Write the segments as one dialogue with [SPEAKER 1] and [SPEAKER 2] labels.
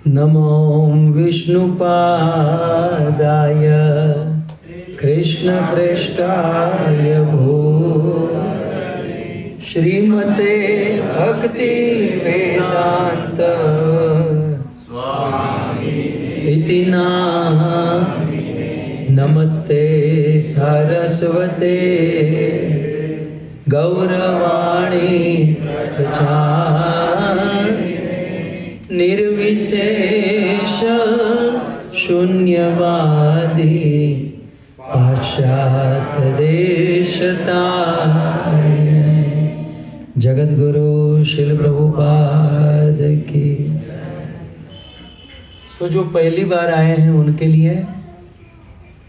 [SPEAKER 1] नमो विष्णुपादाय कृष्णप्रेष्ठाय श्रीमते भक्ति वेदांत इति नमस्ते सारस्वते गौरवाणी प्रचार निर्विशेष शून्यवादी पाश्चात्य देशतारिणे जगद्गुरु शिल प्रभुपाद की। सो जो पहली बार आए हैं उनके लिए,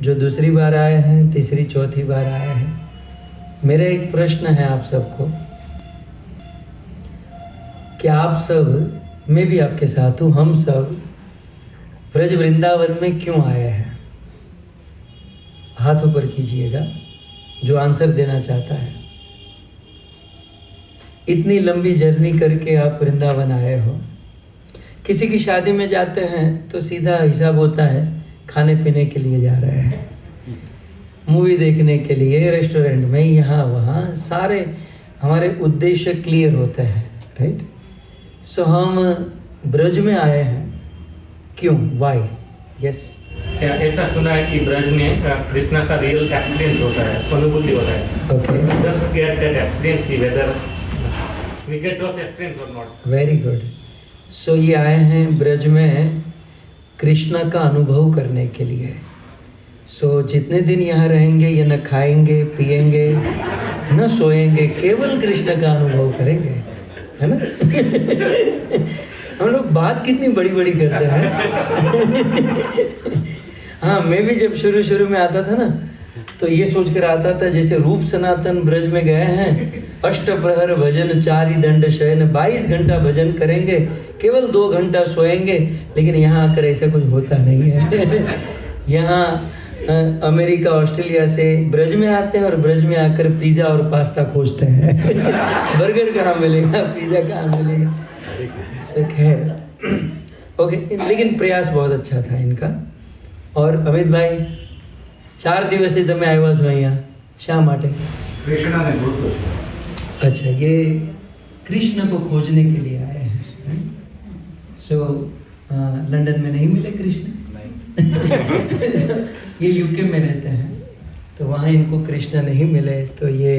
[SPEAKER 1] जो दूसरी बार आए हैं, तीसरी चौथी बार आए हैं, मेरा एक प्रश्न है आप सबको कि आप सब, मैं भी आपके साथ हूँ, हम सब ब्रज वृंदावन में क्यों आए हैं? हाथ ऊपर कीजिएगा जो आंसर देना चाहता है। इतनी लंबी जर्नी करके आप वृंदावन आए हो। किसी की शादी में जाते हैं तो सीधा हिसाब होता है खाने पीने के लिए जा रहे हैं, मूवी देखने के लिए, रेस्टोरेंट में, यहाँ वहाँ, सारे हमारे उद्देश्य क्लियर होते हैं, राइट? सो हम ब्रज में आए हैं, क्यों? वाई? यस।
[SPEAKER 2] ऐसा सुना है कि ब्रज में कृष्णा का रियल एक्सपीरियंस होता है, अनुभूति होता है।
[SPEAKER 1] Okay,
[SPEAKER 2] just get that experience की whether we get those experience और नॉट।
[SPEAKER 1] Very good. सो ये आए हैं ब्रज में कृष्णा का अनुभव करने के लिए। सो जितने दिन यहाँ रहेंगे ये न खाएंगे पिएंगे न सोएंगे, केवल कृष्ण का अनुभव करेंगे, है ना? हम लोग बात कितनी बड़ी बड़ी करते हैं। हाँ, मैं भी जब शुरू में आता था ना तो ये सोच कर आता था जैसे रूप सनातन ब्रज में गए हैं, अष्ट प्रहर भजन चारि दंड शयन, 22 घंटा भजन करेंगे, केवल 2 घंटा सोएंगे। लेकिन यहाँ आकर ऐसा कुछ होता नहीं है। यहाँ अमेरिका ऑस्ट्रेलिया से ब्रज में आते हैं और ब्रज में आकर पिज़्ज़ा और पास्ता खोजते हैं। बर्गर कहाँ मिलेगा, पिज़्ज़ा कहाँ मिलेगा? सो खैर, ओके, लेकिन प्रयास बहुत अच्छा था इनका। और अमित भाई 4 દિવસથી તમે આવ્યા છો અહીંયા, શા માટે?
[SPEAKER 2] कृष्णा ने बहुत
[SPEAKER 1] अच्छा, ये कृष्ण को खोजने के लिए आए हैं। सो लंदन में नहीं मिले कृष्ण? ये यूके में रहते हैं तो वहाँ इनको कृष्ण नहीं मिले, तो ये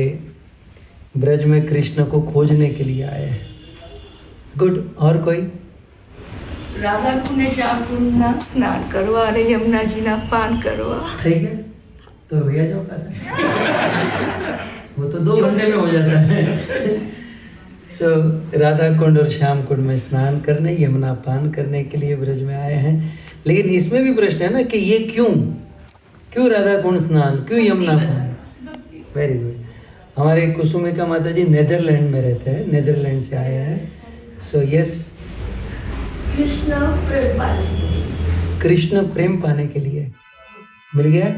[SPEAKER 1] ब्रज में कृष्ण को खोजने के लिए आए हैं। गुड। और कोई?
[SPEAKER 3] राधा कुंड श्याम कुंड ना स्नान करवा और यमुना जी ना पान करवा।
[SPEAKER 1] ठीक है, तो भैया जाओ पास। वो तो 2 घंटे में हो जाता है। सो राधा कुंड और श्याम कुंड में स्नान करने, यमुना पान करने के लिए ब्रज में आए हैं। लेकिन इसमें भी प्रश्न है ना कि ये क्यों राधा कुंड स्नान, क्यों यमुना पान? Very good. हमारे कुसुमिका माता जी नेदरलैंड में रहते हैं, नेदरलैंड से आए हैं। सो यस, कृष्ण प्रेम पाने के लिए। मिल गया?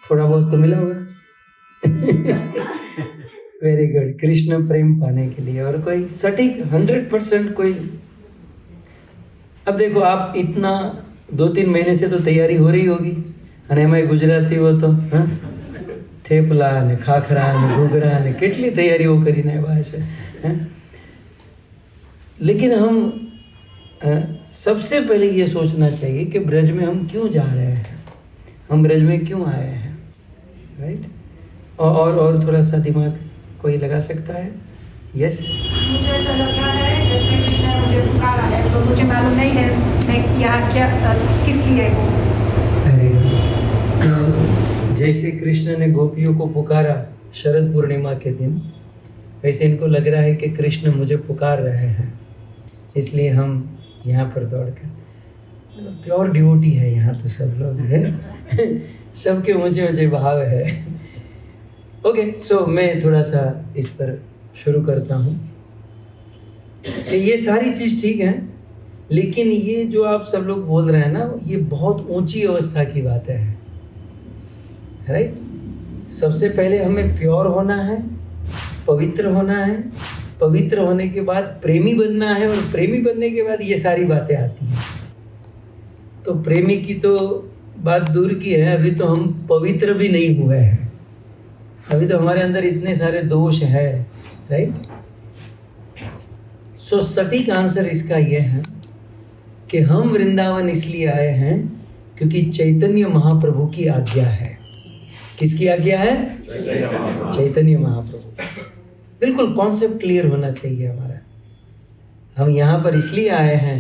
[SPEAKER 1] थोड़ा बहुत तो मिला होगा। वेरी गुड, कृष्ण प्रेम पाने के लिए। और कोई सटीक 100% कोई? अब देखो, आप इतना 2-3 महीने से तो तैयारी हो रही होगी, અને એમાં ગુજરાતી હો તો થેપલા ને ખાખરા ને ઘૂઘરા ને કેટલી તૈયારીઓ કરીને આવ્યા છે, हैं? लेकिन हम सबसे पहले ये सोचना चाहिए कि ब्रज में हम क्यों जा रहे हैं, हम ब्रज में क्यों आए हैं, राइट? और थोड़ा सा दिमाग कोई लगा सकता है? यस।
[SPEAKER 4] मुझे ऐसा लग रहा है जैसे कृष्ण ने मुझे पुकारा है, तो मुझे मालूम नहीं है मैं यहाँ क्या किस लिए हूँ।
[SPEAKER 1] जैसे कृष्ण ने गोपियों को पुकारा शरद पूर्णिमा के दिन, वैसे इनको लग रहा है कि कृष्ण मुझे पुकार रहे हैं, इसलिए हम यहाँ पर दौड़कर, प्योर ड्यूटी है यहाँ तो सब लोग हैं। सबके ऊंचे ऊंचे भाव है। ओके, सो मैं थोड़ा सा इस पर शुरू करता हूँ। ये सारी चीज़ ठीक है, लेकिन ये जो आप सब लोग बोल रहे हैं ना, ये बहुत ऊंची अवस्था की बातें हैं, राइट? सबसे पहले हमें प्योर होना है, पवित्र होना है, पवित्र होने के बाद प्रेमी बनना है, और प्रेमी बनने के बाद ये सारी बातें आती हैं। तो प्रेमी की तो बात दूर की है, अभी तो हम पवित्र भी नहीं हुए हैं, अभी तो हमारे अंदर इतने सारे दोष है, राइट। सो सटीक आंसर इसका यह है कि हम वृंदावन इसलिए आए हैं क्योंकि चैतन्य महाप्रभु की आज्ञा है। किसकी आज्ञा है? चैतन्य महाप्रभु। बिल्कुल कॉन्सेप्ट क्लियर होना चाहिए हमारा। हम यहाँ पर इसलिए आए हैं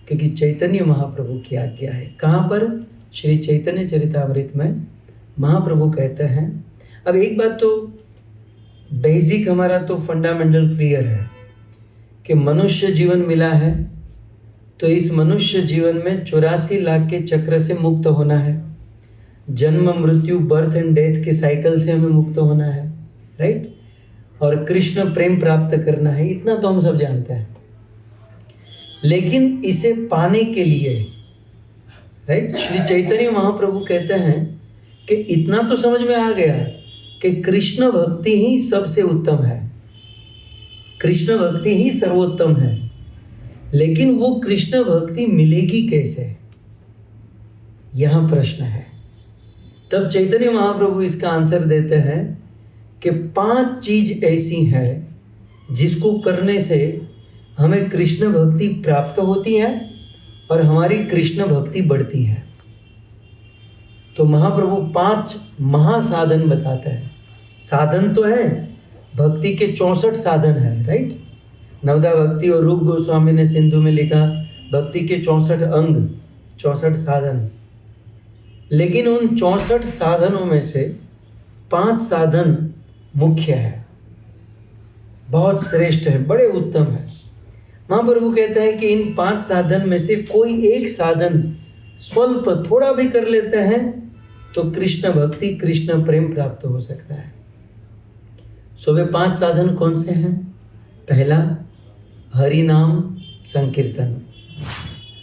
[SPEAKER 1] क्योंकि चैतन्य महाप्रभु की आज्ञा है। कहाँ पर? श्री चैतन्य चरितामृत में महाप्रभु कहते हैं। अब एक बात तो बेसिक हमारा तो फंडामेंटल क्लियर है कि मनुष्य जीवन मिला है तो इस मनुष्य जीवन में 84 लाख के चक्र से मुक्त होना है, जन्म मृत्यु बर्थ एंड डेथ के साइकिल से हमें मुक्त होना है, राइट, और कृष्ण प्रेम प्राप्त करना है। इतना तो हम सब जानते हैं, लेकिन इसे पाने के लिए, राइट, श्री चैतन्य महाप्रभु कहते हैं कि इतना तो समझ में आ गया कि कृष्ण भक्ति ही सबसे उत्तम है, कृष्ण भक्ति ही सर्वोत्तम है, लेकिन वो कृष्ण भक्ति मिलेगी कैसे, यहां प्रश्न है। तब चैतन्य महाप्रभु इसका आंसर देते हैं कि 5 चीज ऐसी हैं जिसको करने से हमें कृष्ण भक्ति प्राप्त होती है और हमारी कृष्ण भक्ति बढ़ती है। तो महाप्रभु 5 महासाधन बताते हैं। साधन तो है, भक्ति के 64 साधन है, राइट। नवदा भक्ति और रूप गोस्वामी ने सिंधु में लिखा भक्ति के 64 अंग, 64 साधन। लेकिन उन 64 साधनों में से 5 साधन मुख्य है, बहुत श्रेष्ठ है, बड़े उत्तम है। महाप्रभु कहते हैं कि इन 5 साधन में से कोई एक साधन स्वल्प थोड़ा भी कर लेते हैं तो कृष्ण भक्ति, कृष्ण प्रेम प्राप्त हो सकता है। सो वे 5 साधन कौन से हैं? पहला, हरि नाम संकीर्तन,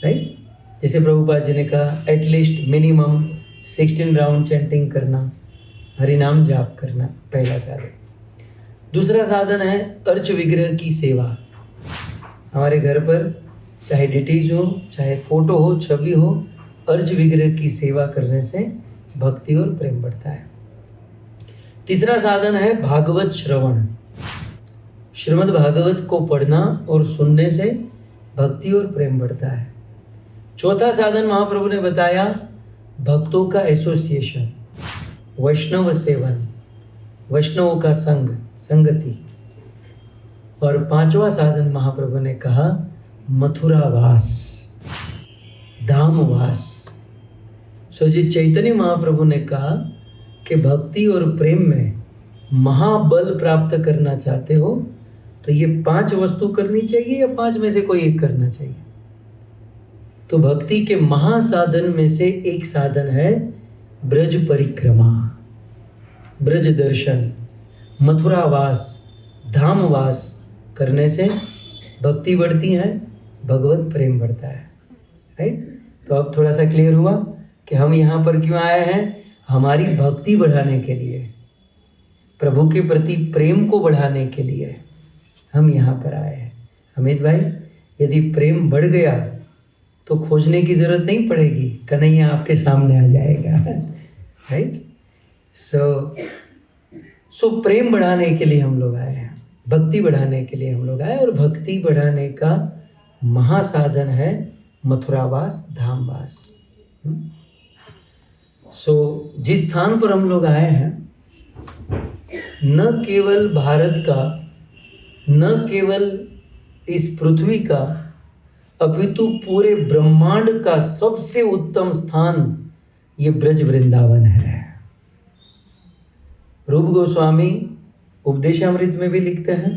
[SPEAKER 1] राइट। जैसे प्रभुपाद जी ने कहा एटलीस्ट मिनिमम 16 राउंड चैंटिंग करना, हरि नाम जाप करना, पहला साधन। दूसरा साधन है अर्च विग्रह की सेवा। हमारे घर पर चाहे डिटीज हो, चाहे फोटो हो, छवि हो, अर्च विग्रह की सेवा करने से भक्ति और प्रेम बढ़ता है। तीसरा साधन है भागवत श्रवण। श्रीमद् भागवत को पढ़ना और सुनने से भक्ति और प्रेम बढ़ता है। चौथा साधन महाप्रभु ने बताया भक्तों का एसोसिएशन, वैष्णव सेवन, वैष्णवों का संग, संगति। और 5वां साधन महाप्रभु ने कहा मथुरावास, धामवास। सो जी चैतन्य महाप्रभु ने कहा कि भक्ति और प्रेम में महाबल प्राप्त करना चाहते हो तो ये 5 वस्तु करनी चाहिए या 5 में से कोई एक करना चाहिए। तो भक्ति के महासाधन में से एक साधन है ब्रज परिक्रमा, ब्रज दर्शन, मथुरावास, धामवास करने से भक्ति बढ़ती है, भगवत प्रेम बढ़ता है, राइट। तो अब थोड़ा सा क्लियर हुआ कि हम यहाँ पर क्यों आए हैं। हमारी भक्ति बढ़ाने के लिए, प्रभु के प्रति प्रेम को बढ़ाने के लिए हम यहाँ पर आए हैं। अमित भाई, यदि प्रेम बढ़ गया तो खोजने की जरूरत नहीं पड़ेगी, कन्हैया आपके सामने आ जाएगा, राइट। सो प्रेम बढ़ाने के लिए हम लोग आए हैं, भक्ति बढ़ाने के लिए हम लोग आए। और भक्ति बढ़ाने का महासाधन है मथुरावास, धामवास। सो जिस स्थान पर हम लोग आए हैं, न केवल भारत का, न केवल इस पृथ्वी का, अपितु पूरे ब्रह्मांड का सबसे उत्तम स्थान ये ब्रज वृंदावन है। रूप गोस्वामी उपदेशामृत में भी लिखते हैं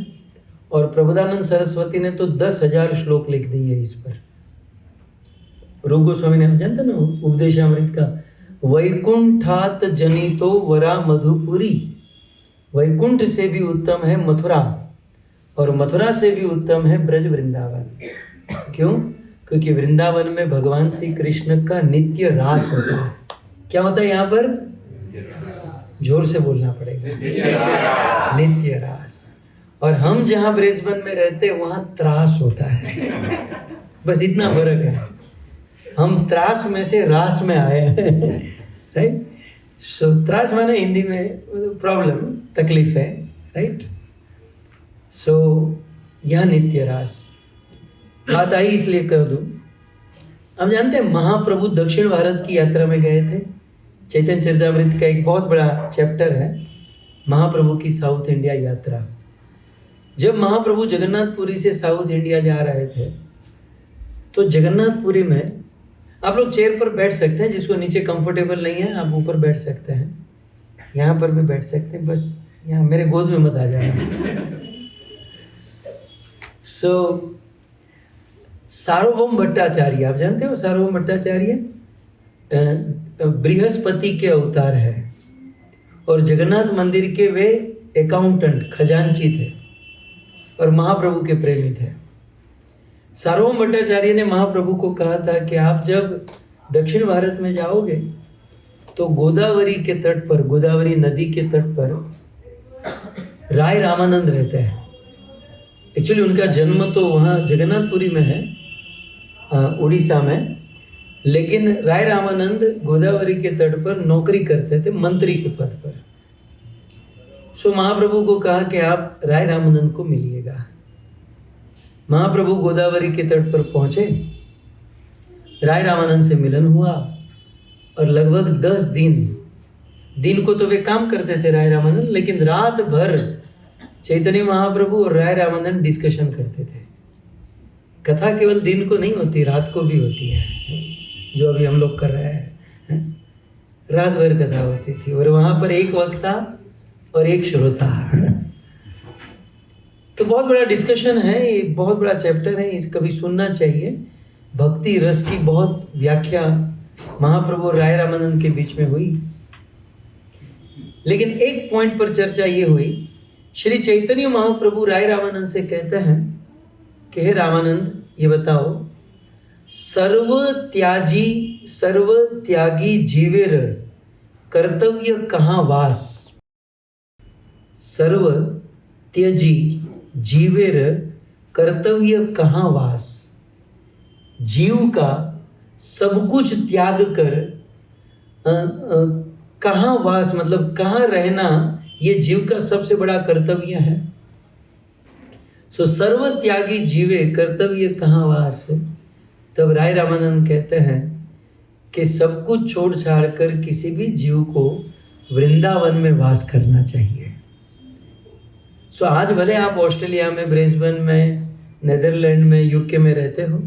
[SPEAKER 1] और प्रबोधानंद सरस्वती ने तो 10,000 श्लोक लिख दिए इस पर। रूप गोस्वामी ने, जानते ना उपदेशामृत का, वैकुंठात जनितो वरा मधुपुरी, वैकुंठ से भी उत्तम है मथुरा और मथुरा से भी उत्तम है ब्रज वृंदावन। क्यों? क्योंकि वृंदावन में भगवान श्री कृष्ण का नित्य रास होता है। क्या होता है यहाँ पर? जोर से बोलना पड़ेगा, नित्य रास। और हम जहाँ ब्रिस्बेन में रहते हैं वहाँ त्रास होता है, बस इतना फर्क है। हम त्रास में से रास में आए हैं, राइट। सो त्रास माने हिंदी में प्रॉब्लम, तकलीफ है, राइट। सो यह नित्य रास बात आई इसलिए कह दूं। हम जानते हैं महाप्रभु दक्षिण भारत की यात्रा में गए थे। चैतन्य चरितामृत का एक बहुत बड़ा चैप्टर है महाप्रभु की साउथ इंडिया यात्रा। जब महाप्रभु जगन्नाथपुरी से साउथ इंडिया जा रहे थे तो जगन्नाथपुरी में आप लोग चेयर पर बैठ सकते हैं, जिसको नीचे कंफर्टेबल नहीं है आप ऊपर बैठ सकते हैं, यहाँ पर भी बैठ सकते हैं, बस यहाँ मेरे गोद में मत आ जाना। सार्वभौम भट्टाचार्य, आप जानते हो सार्वभौम भट्टाचार्य बृहस्पति के अवतार है और जगन्नाथ मंदिर के वे अकाउंटेंट खजांची थे और महाप्रभु के प्रेमी थे। सार्वभौम भट्टाचार्य ने महाप्रभु को कहा था कि आप जब दक्षिण भारत में जाओगे तो गोदावरी के तट पर, गोदावरी नदी के तट पर राय रामानंद रहते हैं। एक्चुअली उनका जन्म तो वहाँ जगन्नाथपुरी में है, उड़ीसा में, लेकिन राय रामानंद गोदावरी के तट पर नौकरी करते थे मंत्री के पद पर। सो महाप्रभु को कहा कि आप राय रामानंद को मिलिएगा। महाप्रभु गोदावरी के तट पर पहुंचे, राय रामानंद से मिलन हुआ और लगभग 10 दिन को तो वे काम करते थे राय रामानंद, लेकिन रात भर चैतन्य महाप्रभु और राय रामानंद डिस्कशन करते थे। कथा केवल दिन को नहीं होती, रात को भी होती है, जो अभी हम लोग कर रहे हैं। रात भर कथा होती थी और वहाँ पर एक वक्ता और एक श्रोता। तो बहुत बड़ा डिस्कशन है, ये बहुत बड़ा चैप्टर है, इस कभी सुनना चाहिए। भक्ति रस की बहुत व्याख्या महाप्रभु और राय रामानंद के बीच में हुई। लेकिन एक पॉइंट पर चर्चा ये हुई, श्री चैतन्य महाप्रभु राय रामानंद से कहते हैं कि हे रामानंद, ये बताओ, सर्व त्यागी जीवेर कर्तव्य कहाँ वास। सर्व त्यजी जीवेर कर्तव्य कहाँ वास। जीव का सब कुछ त्याग कर कहाँ वास, मतलब कहाँ रहना, ये जीव का सबसे बड़ा कर्तव्य है। सो सर्व त्यागी जीवे कर्तव्य कहाँ वास। तब राय रामानंद कहते हैं कि सब कुछ छोड़ छाड़ कर किसी भी जीव को वृंदावन में वास करना चाहिए। सो आज भले आप ऑस्ट्रेलिया में, ब्रिस्बेन में, नेदरलैंड में, यूके में रहते हो,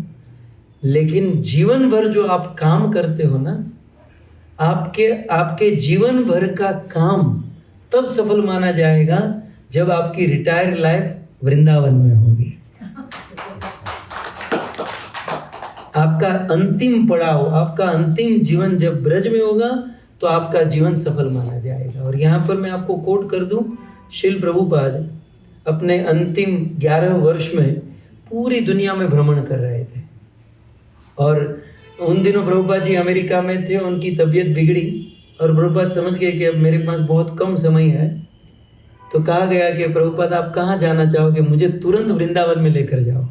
[SPEAKER 1] लेकिन जीवन भर जो आप काम करते हो ना, आपके जीवन भर का काम तब सफल माना जाएगा जब आपकी रिटायर लाइफ वृंदावन में होगी। आपका अंतिम पड़ाव, आपका अंतिम जीवन जब ब्रज में होगा तो आपका जीवन सफल माना जाएगा। और यहाँ पर मैं आपको कोट कर दूं, श्रील प्रभुपाद अपने अंतिम 11 वर्ष में पूरी दुनिया में भ्रमण कर रहे थे और उन दिनों प्रभुपाद जी अमेरिका में थे, उनकी तबीयत बिगड़ी और प्रभुपाद समझ गए कि अब मेरे पास बहुत कम समय है, तो कहा गया कि प्रभुपाद आप कहाँ जाना चाहोगे, मुझे तुरंत वृंदावन में लेकर जाओ।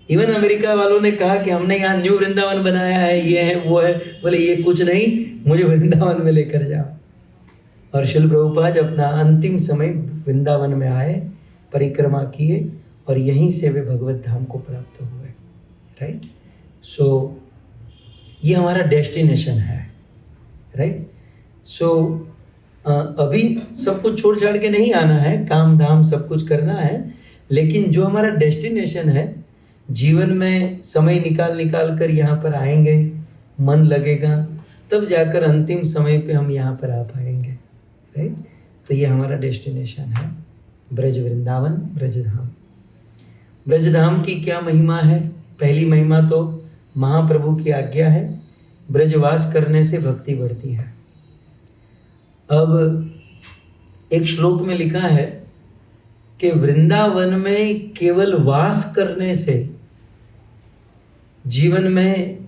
[SPEAKER 1] इवन अमेरिका वालों ने कहा कि हमने यहाँ न्यू वृंदावन बनाया है, ये है वो है, बोले ये कुछ नहीं, मुझे वृंदावन में लेकर जाओ। और श्रील प्रभुपाद अपना अंतिम समय वृंदावन में आए, परिक्रमा किए और यहीं से वे भगवत धाम को प्राप्त हुए। राइट। सो ये हमारा डेस्टिनेशन है। राइट। सो अभी सब कुछ छोड़ छाड़ के नहीं आना है, काम धाम सब कुछ करना है, लेकिन जो हमारा डेस्टिनेशन है, जीवन में समय निकाल कर यहाँ पर आएंगे, मन लगेगा, तब जाकर अंतिम समय पे हम यहाँ पर आ पाएंगे। राइट। तो ये हमारा डेस्टिनेशन है, ब्रज वृंदावन, ब्रजधाम। ब्रजधाम की क्या महिमा है? पहली महिमा तो महाप्रभु की आज्ञा है, ब्रजवास करने से भक्ति बढ़ती है। अब एक श्लोक में लिखा है कि वृंदावन में केवल वास करने से जीवन में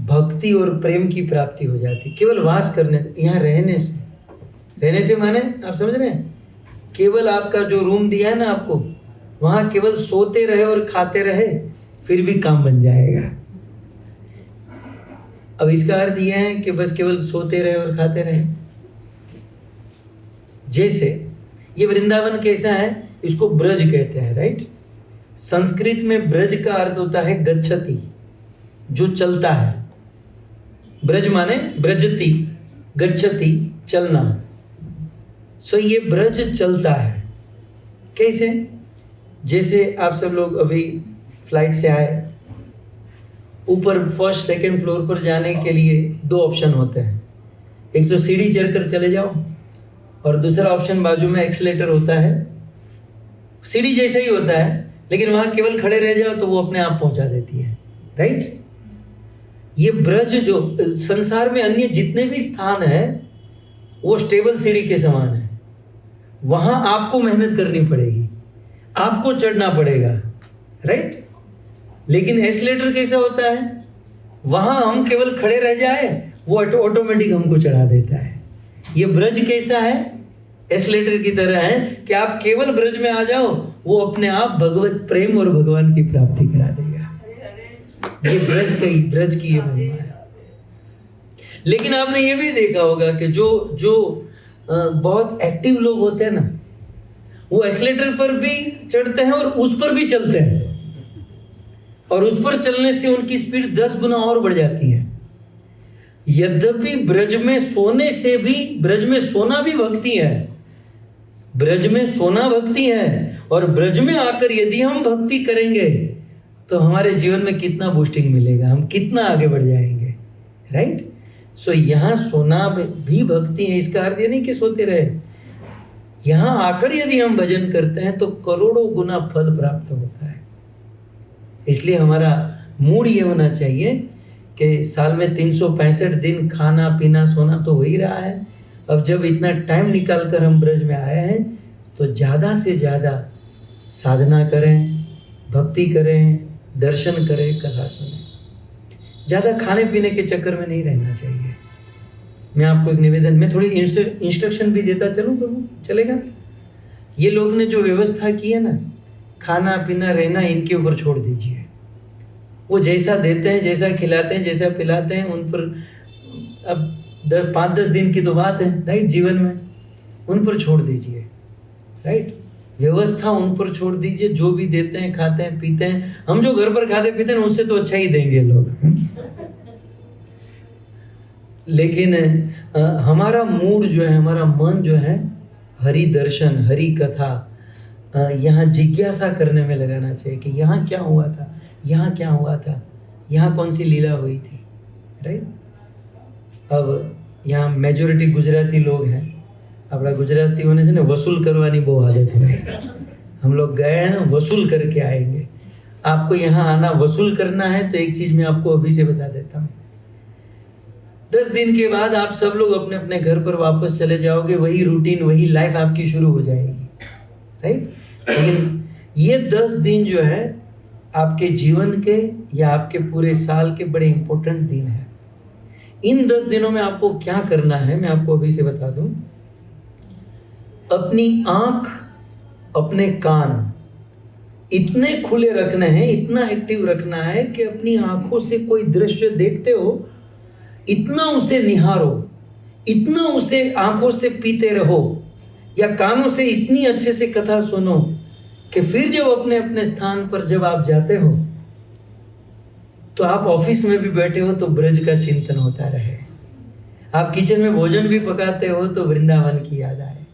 [SPEAKER 1] भक्ति और प्रेम की प्राप्ति हो जाती। केवल वास करने से, यहाँ रहने से माने आप समझ रहे हैं, केवल आपका जो रूम दिया है ना आपको, वहाँ केवल सोते रहे और खाते रहे फिर भी काम बन जाएगा। अब इसका अर्थ यह है कि बस केवल सोते रहे और खाते रहे। जैसे ये वृंदावन कैसा है, इसको ब्रज कहते हैं, राइट। संस्कृत में ब्रज का अर्थ होता है गच्छति, जो चलता है। ब्रज माने ब्रजति, गच्छति चलना। सो ये ब्रज चलता है। कैसे? जैसे आप सब लोग अभी फ्लाइट से आए, ऊपर फर्स्ट सेकंड फ्लोर पर जाने के लिए दो ऑप्शन होते हैं। एक तो सीढ़ी चढ़कर चले जाओ और दूसरा ऑप्शन बाजू में एक्सीलेटर होता है। सीढ़ी जैसा ही होता है, लेकिन वहां केवल खड़े रह जाओ तो वो अपने आप पहुंचा देती है, राइट। ये ब्रज जो संसार में अन्य जितने भी स्थान है वो स्टेबल सीढ़ी के समान है। वहां आपको मेहनत करनी पड़ेगी, आपको चढ़ना पड़ेगा, राइट। लेकिन एस्केलेटर कैसा होता है, वहां हम केवल खड़े रह जाए वो ऑटोमेटिक हमको चढ़ा देता है। ये ब्रज कैसा है, एस्केलेटर की तरह है कि आप केवल ब्रज में आ जाओ, वो अपने आप भगवत प्रेम और भगवान की प्राप्ति करा देगा। ये ब्रज की ये महिमा है। लेकिन आपने ये भी देखा होगा कि जो बहुत एक्टिव लोग होते हैं ना, वो एक्सीलेटर पर भी चढ़ते हैं और उस पर भी चलते हैं, और उस पर चलने से उनकी स्पीड 10 गुना और बढ़ जाती है। यद्यपि ब्रज में सोने से भी, ब्रज में सोना भी भक्ति है, ब्रज में सोना भक्ति है। और ब्रज में आकर यदि हम भक्ति करेंगे तो हमारे जीवन में कितना बूस्टिंग मिलेगा, हम कितना आगे बढ़ जाएंगे, राइट। सो यहाँ सोना भी भक्ति है। इसका अर्थ ये नहीं कि सोते रहे, यहाँ आकर यदि हम भजन करते हैं तो करोड़ों गुना फल प्राप्त होता है। इसलिए हमारा मूड ये होना चाहिए कि साल में 365 दिन खाना पीना सोना तो हो ही रहा है। अब जब इतना टाइम निकाल कर हम ब्रज में आए हैं तो ज़्यादा से ज़्यादा साधना करें, भक्ति करें, दर्शन करें, कथा सुनें। ज़्यादा खाने पीने के चक्कर में नहीं रहना चाहिए। मैं आपको एक निवेदन, मैं थोड़ी इंस्ट्रक्शन भी देता चलूँ प्रभु, चलेगा? ये लोग ने जो व्यवस्था की है ना, खाना पीना रहना इनके ऊपर छोड़ दीजिए। वो जैसा देते हैं, जैसा खिलाते हैं, जैसा पिलाते हैं, उन पर अब 5-10 दिन की तो बात है, राइट, जीवन में उन पर छोड़ दीजिए, राइट। व्यवस्था उन पर छोड़ दीजिए। जो भी देते हैं, खाते हैं, पीते हैं, हम जो घर पर खाते पीते हैं उससे तो अच्छा ही देंगे लोग। लेकिन हमारा मूड जो है, हमारा मन जो है, हरि दर्शन, हरि कथा, यहाँ जिज्ञासा करने में लगाना चाहिए कि यहाँ क्या हुआ था, यहाँ क्या हुआ था, यहाँ कौन सी लीला हुई थी, राइट। अब यहाँ मेजोरिटी गुजराती लोग हैं। अपना गुजराती होने से ना वसूल करवानी बहुत आदत है। हम लोग गए हैं, वसूल करके आएंगे। आपको यहाँ आना वसूल करना है तो एक चीज़ मैं आपको अभी से बता देता हूँ। 10 दिन के बाद आप सब लोग अपने अपने घर पर वापस चले जाओगे, वही रूटीन, वही लाइफ आपकी शुरू हो जाएगी, राइट। लेकिन ये 10 दिन जो है आपके जीवन के या आपके पूरे साल के बड़े इंपॉर्टेंट दिन हैं। इन 10 दिनों में आपको क्या करना है मैं आपको अभी से बता दूं। अपनी आंख, अपने कान इतने खुले रखने हैं, इतना एक्टिव रखना है कि अपनी आंखों से कोई दृश्य देखते हो, इतना उसे निहारो, इतना उसे आंखों से पीते रहो, या कानों से इतनी अच्छे से कथा सुनो कि फिर जब अपने अपने स्थान पर जब आप जाते हो तो आप ऑफिस में भी बैठे हो तो ब्रज का चिंतन होता रहे। आप किचन में भोजन भी पकाते हो तो वृंदावन की याद आए।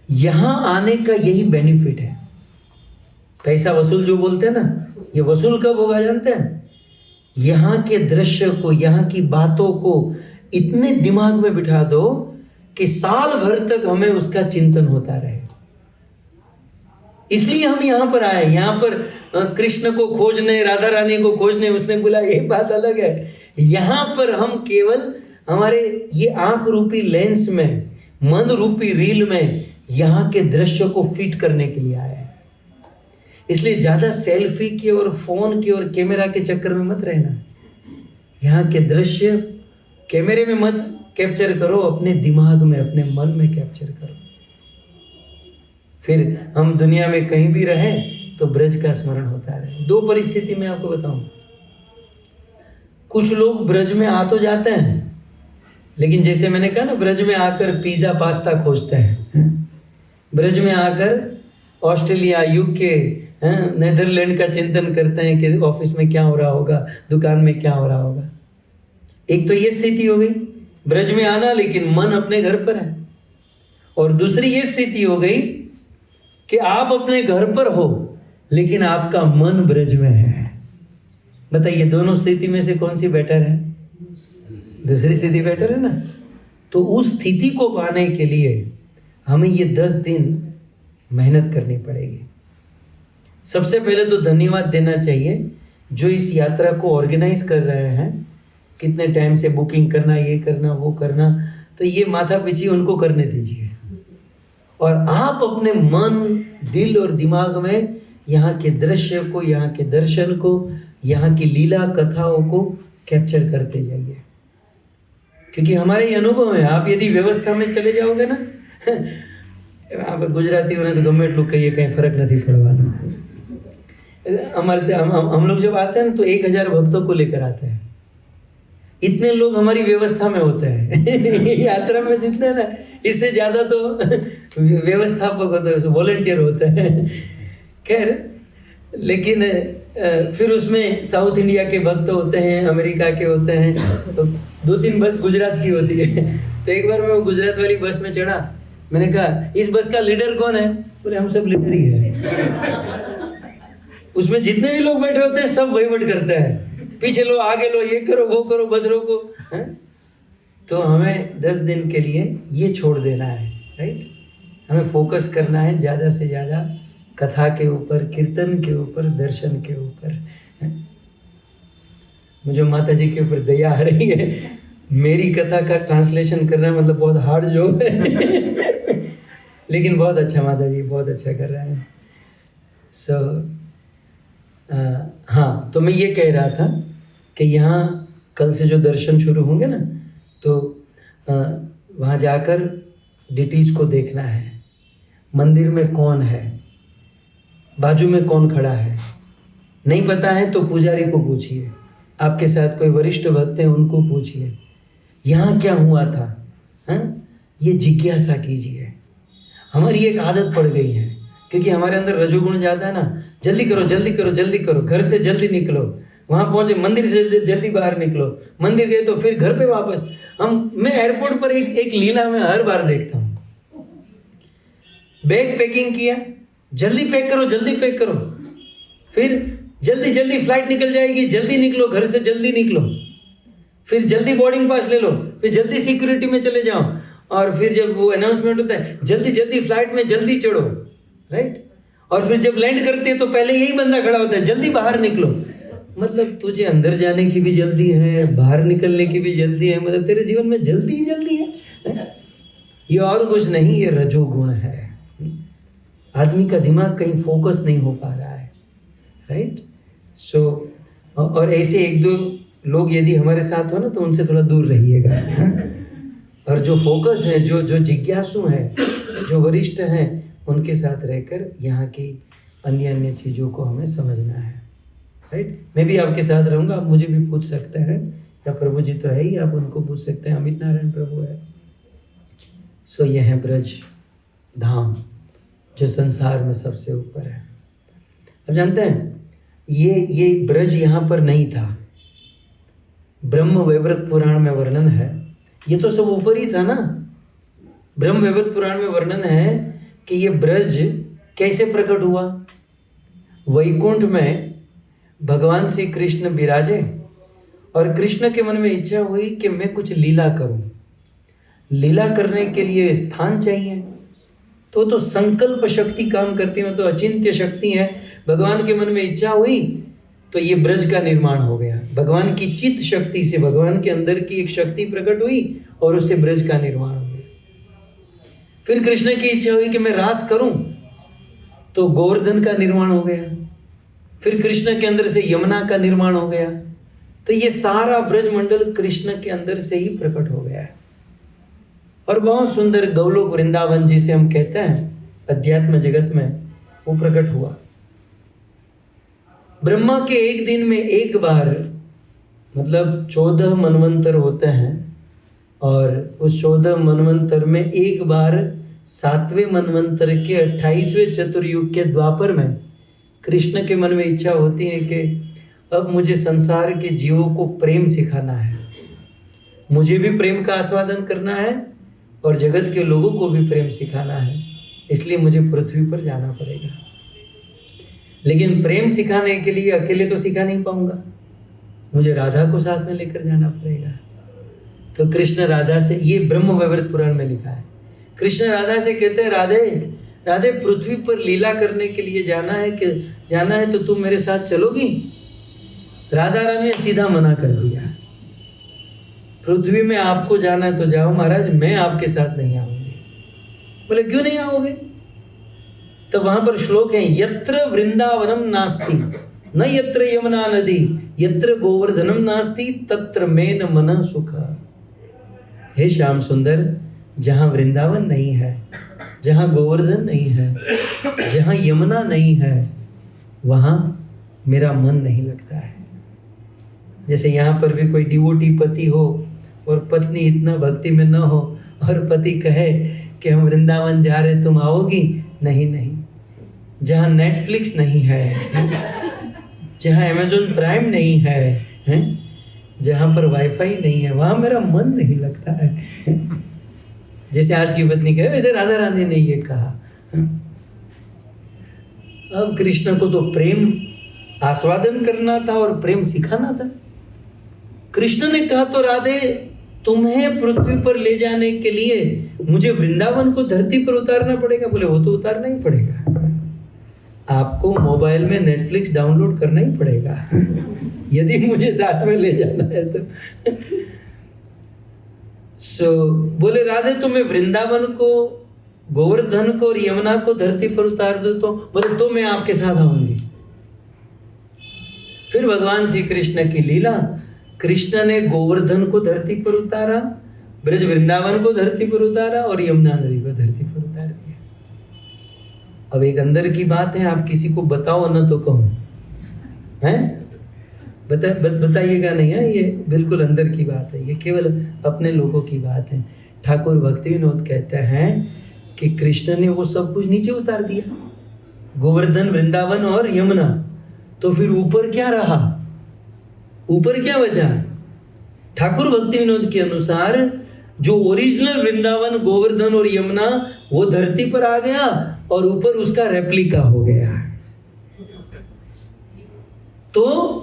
[SPEAKER 1] यहाँ आने का यही बेनिफिट है। पैसा वसूल जो बोलते हैं ना, ये वसूल कब होगा जानते हैं? यहाँ के दृश्य को, यहाँ की बातों को इतने दिमाग में बिठा दो कि साल भर तक हमें उसका चिंतन होता रहे। इसलिए हम यहाँ पर आए, यहाँ पर कृष्ण को खोजने, राधा रानी को खोजने। उसने बोला ये बात अलग है। यहाँ पर हम केवल हमारे ये आंख रूपी लेंस में, मन रूपी रील में यहाँ के दृश्य को फिट करने के लिए आए हैं। इसलिए ज़्यादा सेल्फी के और फोन के और कैमरा के चक्कर में मत रहना। यहाँ के दृश्य कैमरे में मत कैप्चर करो, अपने दिमाग में, अपने मन में कैप्चर करो। फिर हम दुनिया में कहीं भी रहें तो ब्रज का स्मरण होता रहे। 2 परिस्थिति मैं आपको बताऊं। कुछ लोग ब्रज में आ तो जाते हैं, लेकिन जैसे मैंने कहा ना, ब्रज में आकर पिज़्ज़ा पास्ता खोजते हैं, ब्रज में आकर ऑस्ट्रेलिया, यूके, नेदरलैंड का चिंतन करते हैं कि ऑफिस में क्या हो रहा होगा, दुकान में क्या हो रहा होगा। एक तो ये स्थिति हो गई, ब्रज में आना लेकिन मन अपने घर पर है। और दूसरी ये स्थिति हो गई कि आप अपने घर पर हो लेकिन आपका मन ब्रज में है। बताइए दोनों स्थिति में से कौन सी बेटर है? दूसरी स्थिति बेटर है ना। तो उस स्थिति को पाने के लिए हमें ये 10 दिन मेहनत करनी पड़ेगी। सबसे पहले तो धन्यवाद देना चाहिए जो इस यात्रा को ऑर्गेनाइज कर रहे हैं। कितने टाइम से बुकिंग करना, ये करना, वो करना, तो ये माथा पीछी उनको करने दीजिए। और आप अपने मन, दिल और दिमाग में यहाँ के दृश्य को, यहाँ के दर्शन को, यहाँ की लीला कथाओं को कैप्चर करते जाइए। क्योंकि हमारे ये अनुभव है, आप यदि व्यवस्था में चले जाओगे ना, आप गुजराती होने तो गवर्नमेंट लोग कहिए कहीं फर्क नहीं पड़वाना। हम लोग जब आते हैं ना तो 1000 भक्तों को लेकर आते हैं। इतने लोग हमारी व्यवस्था में होते हैं यात्रा में जितने ना, इससे ज़्यादा तो व्यवस्थापक होते हैं, वॉलंटियर होते हैं। खैर, लेकिन फिर उसमें साउथ इंडिया के भक्त होते हैं, अमेरिका के होते हैं, तो 2-3 बस गुजरात की होती है। तो एक बार मैं वो गुजरात वाली बस में चढ़ा, मैंने कहा इस बस का लीडर कौन है? बोले हम सब लीडर ही है। उसमें जितने भी लोग बैठे होते हैं सब वहीवट करते हैं, पीछे लो, आगे लो, ये करो, वो करो, बस रोको। तो हमें 10 दिन के लिए ये छोड़ देना है, राइट। हमें फोकस करना है ज़्यादा से ज़्यादा कथा के ऊपर, कीर्तन के ऊपर, दर्शन के ऊपर। मुझे माता जी के ऊपर दया आ रही है। मेरी कथा का ट्रांसलेशन करना मतलब बहुत हार्ड जॉब है लेकिन बहुत अच्छा, माता जी बहुत अच्छा कर रहे हैं। हाँ, तो मैं ये कह रहा था कि यहाँ कल से जो दर्शन शुरू होंगे ना, तो वहाँ जाकर डिटीज को देखना है। मंदिर में कौन है, बाजू में कौन खड़ा है, नहीं पता है तो पुजारी को पूछिए, आपके साथ कोई वरिष्ठ भक्त हैं उनको पूछिए, यहाँ क्या हुआ था, ये जिज्ञासा कीजिए। हमारी एक आदत पड़ गई है, क्योंकि हमारे अंदर रजोगुण ज़्यादा है ना, जल्दी करो जल्दी करो जल्दी करो, घर से जल्दी निकलो, वहाँ पहुँचे मंदिर से जल्दी बाहर निकलो, मंदिर गए तो फिर घर पे वापस। मैं एयरपोर्ट पर एक लीला में हर बार देखता हूँ, बैग पैकिंग किया, जल्दी पैक करो जल्दी पैक करो, फिर जल्दी जल्दी फ्लाइट निकल जाएगी, जल्दी निकलो, घर से जल्दी निकलो, फिर जल्दी बोर्डिंग पास ले लो, फिर जल्दी सिक्योरिटी में चले जाओ, और फिर जब वो अनाउंसमेंट होता है जल्दी जल्दी फ्लाइट में जल्दी चढ़ो, राइट। और फिर जब लैंड करते हैं तो पहले यही बंदा खड़ा होता है, जल्दी बाहर निकलो। मतलब तुझे अंदर जाने की भी जल्दी है, बाहर निकलने की भी जल्दी है, मतलब तेरे जीवन में जल्दी ही जल्दी है। ये और कुछ नहीं, ये रजोगुण है। आदमी का दिमाग कहीं फोकस नहीं हो पा रहा है, राइट। सो और ऐसे 1-2 लोग यदि हमारे साथ हो ना तो उनसे थोड़ा दूर रहिएगा। और जो फोकस है, जो जिज्ञासु है, जो वरिष्ठ हैं, उनके साथ रहकर यहाँ की अन्य चीज़ों को हमें समझना है, राइट। मैं भी आपके साथ रहूँगा, आप मुझे भी पूछ सकते हैं, या प्रभु जी तो है ही, आप उनको पूछ सकते हैं, अमित नारायण प्रभु है। सो ये है ब्रज धाम जो संसार में सबसे ऊपर है। अब जानते हैं ये ब्रज यहाँ पर नहीं था, ब्रह्म वैवर्त पुराण में वर्णन है, ये तो सब ऊपर ही था ना। ब्रह्म वैवर्त पुराण में वर्णन है कि ये ब्रज कैसे प्रकट हुआ। वैकुंठ में भगवान श्री कृष्ण विराजे और कृष्ण के मन में इच्छा हुई कि मैं कुछ लीला करूं। लीला करने के लिए स्थान चाहिए, तो संकल्प शक्ति काम करती है, तो अचिंत्य शक्ति है। भगवान के मन में इच्छा हुई तो ये ब्रज का निर्माण हो गया। भगवान की चित्त शक्ति से भगवान के अंदर की एक शक्ति प्रकट हुई और उससे ब्रज का निर्माण हो गया। फिर कृष्ण की इच्छा हुई कि मैं रास करूं, तो गोवर्धन का निर्माण हो गया। फिर कृष्ण के अंदर से यमुना का निर्माण हो गया। तो ये सारा ब्रज मंडल कृष्ण के अंदर से ही प्रकट हो गया है। और बहुत सुंदर गौलोक वृंदावन जिसे हम कहते हैं अध्यात्म जगत में, वो प्रकट हुआ। ब्रह्मा के एक दिन में एक बार मतलब 14 मनवंतर होते हैं और उस 14 मनवंतर में एक बार 7वें मनवंतर के 28वें चतुर्युग के द्वापर में कृष्ण के मन में इच्छा होती है कि अब मुझे संसार के जीवों को प्रेम सिखाना है, मुझे भी प्रेम का आस्वादन करना है और जगत के लोगों को भी प्रेम सिखाना है, इसलिए मुझे पृथ्वी पर जाना पड़ेगा। लेकिन प्रेम सिखाने के लिए अकेले तो सिखा नहीं पाऊंगा, मुझे राधा को साथ में लेकर जाना पड़ेगा। तो कृष्ण राधा से, ये ब्रह्म वैवर्त पुराण में लिखा है, कृष्ण राधा से कहते हैं राधे राधे पृथ्वी पर लीला करने के लिए जाना है तो तुम मेरे साथ चलोगी? राधा रानी ने सीधा मना कर दिया, पृथ्वी में आपको जाना है तो जाओ महाराज, मैं आपके साथ नहीं आऊंगी। बोले क्यों नहीं आओगे? तो वहां पर श्लोक है, यत्र वृंदावनम नास्ति न यत्र यमुना नदी यत्र गोवर्धनम नास्ति तत्र मेन मन सुख। हे श्याम सुंदर, जहां वृंदावन नहीं है, जहां गोवर्धन नहीं है, जहां यमुना नहीं है, वहां मेरा मन नहीं लगता है। जैसे यहाँ पर भी कोई डिवोटी पति हो और पत्नी इतना भक्ति में न हो और पति कहे कि हम वृंदावन जा रहे, तुम आओगी? नहीं नहीं। जहाँ नेटफ्लिक्स नहीं है, जहाँ अमेज़न प्राइम नहीं है, जहाँ पर वाईफाई नहीं है, वहाँ मेरा मन नहीं लगता है। जैसे आज की पत्नी कहे, वैसे राधा रानी ने ये कहा। अब कृष्ण को तो प्रेम आस्वादन करना था और प्रेम सिखाना था। कृष्ण ने कहा तो राधे तुम्हें पृथ्वी पर ले जाने के लिए मुझे वृंदावन को धरती पर उतारना पड़ेगा। बोले वो तो उतारना ही पड़ेगा, आपको मोबाइल में नेटफ्लिक्स डाउनलोड करना ही पड़ेगा यदि मुझे साथ में ले जाना है तो। बोले राधे तुम्हें वृंदावन को, गोवर्धन को और यमुना को धरती पर उतार दो तो? बोले तो मैं आपके साथ आऊंगी। फिर भगवान श्री कृष्ण की लीला, कृष्ण ने गोवर्धन को धरती पर उतारा, ब्रज वृंदावन को धरती पर उतारा और यमुना नदी को धरती पर उतार दिया। अब एक अंदर की बात है, आप किसी को बताओ ना तो कहूं, हैं? बताइएगा नहीं है, ये बिल्कुल अंदर की बात है, ये केवल अपने लोगों की बात है। ठाकुर भक्ति विनोद कहते हैं कि कृष्ण ने वो सब कुछ नीचे उतार दिया, गोवर्धन, वृंदावन और यमुना, तो फिर ऊपर क्या रहा? ऊपर क्या बचा? ठाकुर भक्ति विनोद के अनुसार जो ओरिजिनल वृंदावन, गोवर्धन और यमुना वो धरती पर आ गया और ऊपर उसका रेप्लिका हो गया। तो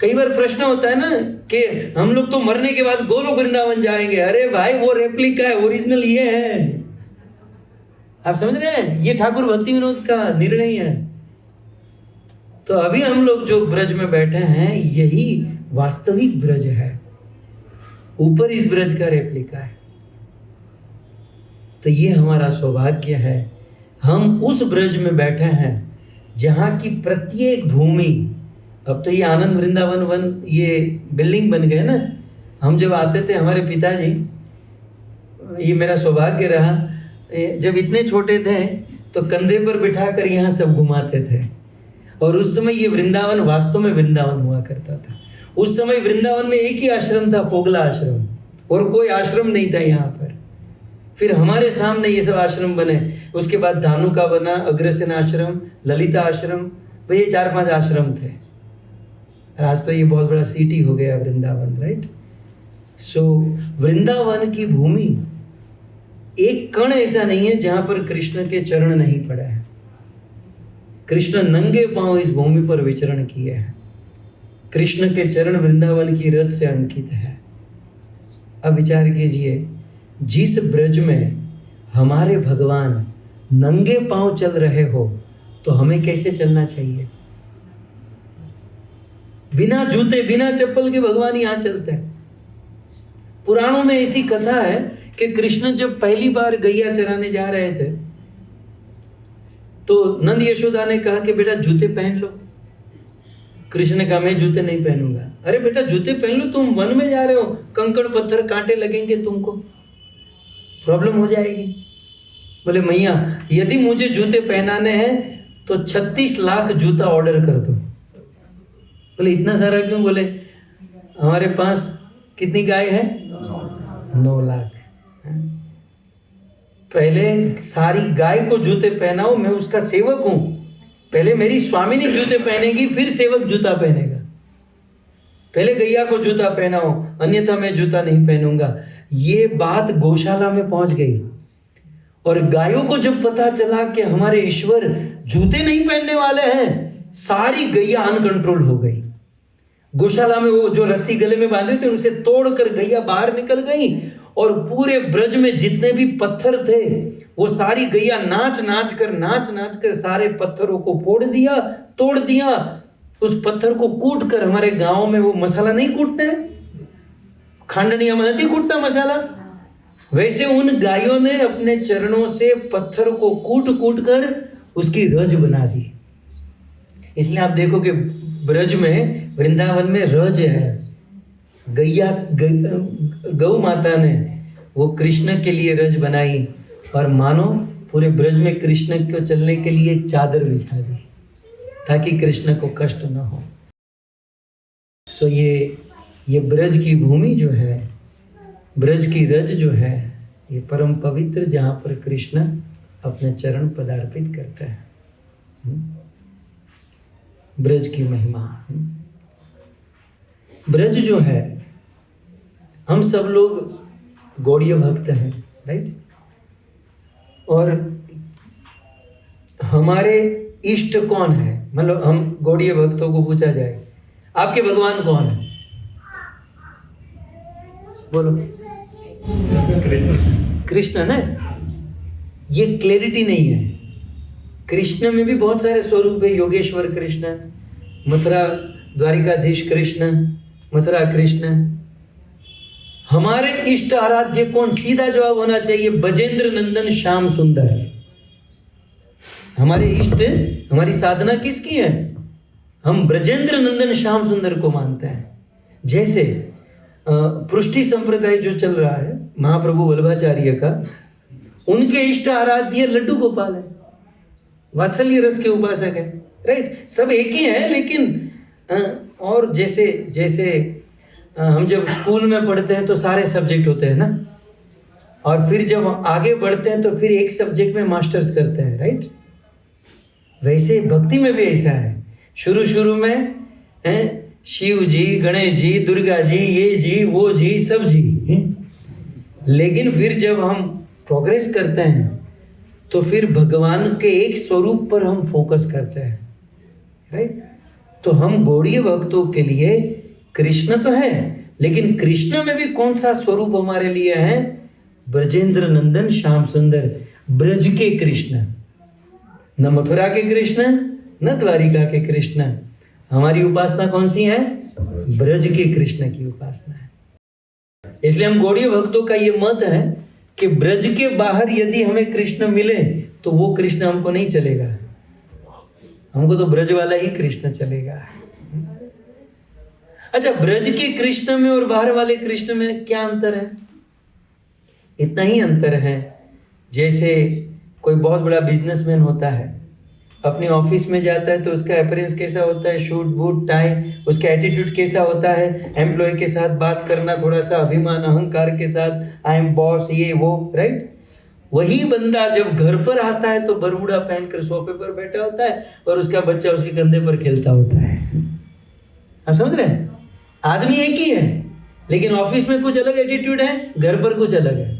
[SPEAKER 1] कई बार प्रश्न होता है ना कि हम लोग तो मरने के बाद गोलोक वृंदावन जाएंगे। अरे भाई वो रेप्लिका है, ओरिजिनल ये है। आप समझ रहे हैं? ये ठाकुर भक्ति विनोद का निर्णय है। तो अभी हम लोग जो ब्रज में बैठे हैं यही वास्तविक ब्रज है, ऊपर इस ब्रज का रेप्लिका है। तो ये हमारा सौभाग्य है, हम उस ब्रज में बैठे हैं जहाँ की प्रत्येक भूमि, अब तो ये आनंद वृंदावन वन ये बिल्डिंग बन गए ना। हम जब आते थे, हमारे पिताजी, ये मेरा सौभाग्य रहा, जब इतने छोटे थे तो कंधे पर बिठा कर यहाँ सब घुमाते थे। और उस समय ये वृंदावन वास्तव में वृंदावन हुआ करता था। उस समय वृंदावन में एक ही आश्रम था, फोगला आश्रम, और कोई आश्रम नहीं था यहाँ पर। फिर हमारे सामने ये सब आश्रम बने, उसके बाद धानु का बना, अग्रसेन आश्रम, ललिता आश्रम, भाई ये 4-5 आश्रम थे। आज तो ये बहुत बड़ा सिटी हो गया वृंदावन, राइट? सो वृंदावन की भूमि, एक कण ऐसा नहीं है जहां पर कृष्ण के चरण नहीं पड़े हैं। कृष्ण नंगे पांव इस भूमि पर विचरण किए हैं। कृष्ण के चरण वृंदावन की रथ से अंकित है। अब विचार कीजिए, जिस ब्रज में हमारे भगवान नंगे पांव चल रहे हो तो हमें कैसे चलना चाहिए? बिना जूते, बिना चप्पल के भगवान यहां चलते हैं। पुराणों में ऐसी कथा है कि कृष्ण जब पहली बार गैया चराने जा रहे थे तो नंद यशोदा ने कहा कि बेटा जूते पहन लो। कृष्ण ने कहा मैं जूते नहीं पहनूंगा। अरे बेटा जूते पहन लो, तुम वन में जा रहे हो, कंकड़ पत्थर कांटे लगेंगे, तुमको प्रॉब्लम हो जाएगी। बोले मैया यदि मुझे जूते पहनाने हैं तो 36 लाख जूता ऑर्डर कर दो। बोले इतना सारा क्यों? बोले हमारे पास कितनी गाय है? 9 लाख। पहले सारी गाय को जूते पहनाओ, मैं उसका सेवक हूं। पहले मेरी स्वामिनी जूते पहनेगी, फिर सेवक जूता पहनेगा। पहले गैया को जूता पहनाओ, अन्यथा मैं जूता नहीं पहनूंगा। ये बात गौशाला में पहुंच गई और गायों को जब पता चला कि हमारे ईश्वर जूते नहीं पहनने वाले हैं, सारी गैया अनकंट्रोल हो गई। गौशाला में वो जो रस्सी गले में बांधे थे उसे तोड़कर गैया बाहर निकल गई और पूरे ब्रज में जितने भी पत्थर थे वो सारी गैया नाच नाच कर सारे पत्थरों को फोड़ दिया, तोड़ दिया। उस पत्थर को कूट कर, हमारे गांव में वो मसाला नहीं कूटते हैं, खांडनिया में नहीं कूटता मसाला, वैसे उन गायों ने अपने चरणों से पत्थर को कूट कूट कर उसकी रज बना दी। इसलिए आप देखो कि ब्रज में, वृंदावन में रज है। गैया गौ माता ने वो कृष्ण के लिए रज बनाई और मानो पूरे ब्रज में कृष्ण को चलने के लिए एक चादर बिछा दी ताकि कृष्ण को कष्ट न हो। सो ये ब्रज की भूमि जो है, ब्रज की रज जो है, ये परम पवित्र, जहाँ पर कृष्ण अपने चरण पदार्पित करते हैं। ब्रज की महिमा। ब्रज जो है, हम सब लोग गौड़ीय भक्त हैं, राइट? और हमारे इष्ट कौन है? मतलब हम गौड़ीय भक्तों को पूछा जाए आपके भगवान कौन है, बोलो। कृष्ण ना। ये क्लैरिटी नहीं है। कृष्ण में भी बहुत सारे स्वरूप है। योगेश्वर कृष्ण, मथुरा द्वारिकाधीश कृष्ण, मथुरा कृष्ण। हमारे इष्ट आराध्य कौन? सीधा जवाब होना चाहिए बजेंद्र नंदन श्याम सुंदर। हमारे इष्ट, हमारी साधना किसकी है? हम ब्रजेंद्र नंदन श्याम सुंदर को मानते हैं। जैसे पृष्टि संप्रदाय जो चल रहा है महाप्रभु वल्लभाचार्य का, उनके इष्ट आराध्य लड्डू गोपाल है, वात्सल्य रस के उपासक है, राइट? सब एक ही है, लेकिन और जैसे हम जब स्कूल में पढ़ते हैं तो सारे सब्जेक्ट होते हैं ना, और फिर जब आगे बढ़ते हैं तो फिर एक सब्जेक्ट में मास्टर्स करते हैं, राइट? वैसे भक्ति में भी ऐसा है। शुरू में शिव जी, गणेश जी, दुर्गा जी, ये जी, वो जी, सब जी, लेकिन फिर जब हम प्रोग्रेस करते हैं तो फिर भगवान के एक स्वरूप पर हम फोकस करते हैं, राइट? तो हम गौड़ीय भक्तों के लिए कृष्ण तो है, लेकिन कृष्ण में भी कौन सा स्वरूप हमारे लिए है? ब्रजेंद्र नंदन श्याम सुंदर, ब्रज के कृष्ण। न मथुरा के कृष्ण, न द्वारिका के कृष्ण। हमारी उपासना कौन सी है? ब्रज के कृष्ण की उपासना है। इसलिए हम गौड़ीय भक्तों का ये मत है कि ब्रज के बाहर यदि हमें कृष्ण मिले तो वो कृष्ण हमको नहीं चलेगा, हमको तो ब्रज वाला ही कृष्ण चलेगा। अच्छा, ब्रज के कृष्ण में और बाहर वाले कृष्ण में क्या अंतर है? इतना ही अंतर है जैसे कोई बहुत बड़ा बिजनेसमैन होता है, अपने ऑफिस में जाता है तो उसका अपीयरेंस कैसा होता है? Suit boot tie. उसका एटीट्यूड कैसा होता है? एम्प्लॉय के साथ बात करना थोड़ा सा अभिमान अहंकार के साथ, आई एम बॉस, ये वो, राइट? वही बंदा जब घर पर आता है तो बरमूडा पहनकर सोफे पर बैठा होता है और उसका बच्चा उसके कंधे पर खेलता होता है। आप समझ रहे हैं? आदमी एक ही है, लेकिन ऑफिस में कुछ अलग एटीट्यूड है, घर पर कुछ अलग है।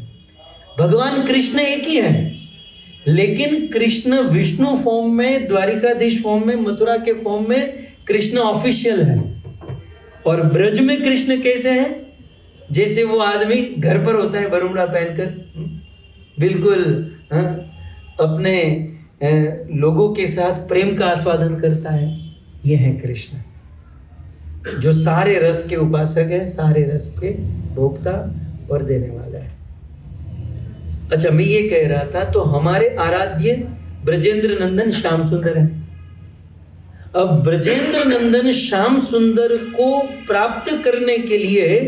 [SPEAKER 1] भगवान कृष्ण एक ही है, लेकिन कृष्ण विष्णु फॉर्म में, द्वारिकाधीश फॉर्म में, मथुरा के फॉर्म में कृष्ण ऑफिशियल है। और ब्रज में कृष्ण कैसे है? जैसे वो आदमी घर पर होता है बरमूडा पहनकर, बिल्कुल अपने लोगों के साथ प्रेम का आस्वादन करता है। ये है कृष्ण, जो सारे रस के उपासक है, सारे रस के भोक्ता और देने वाला है। अच्छा, मैं ये कह रहा था, तो हमारे आराध्य ब्रजेंद्र नंदन श्याम सुंदर है। अब ब्रजेंद्र नंदन श्याम सुंदर को प्राप्त करने के लिए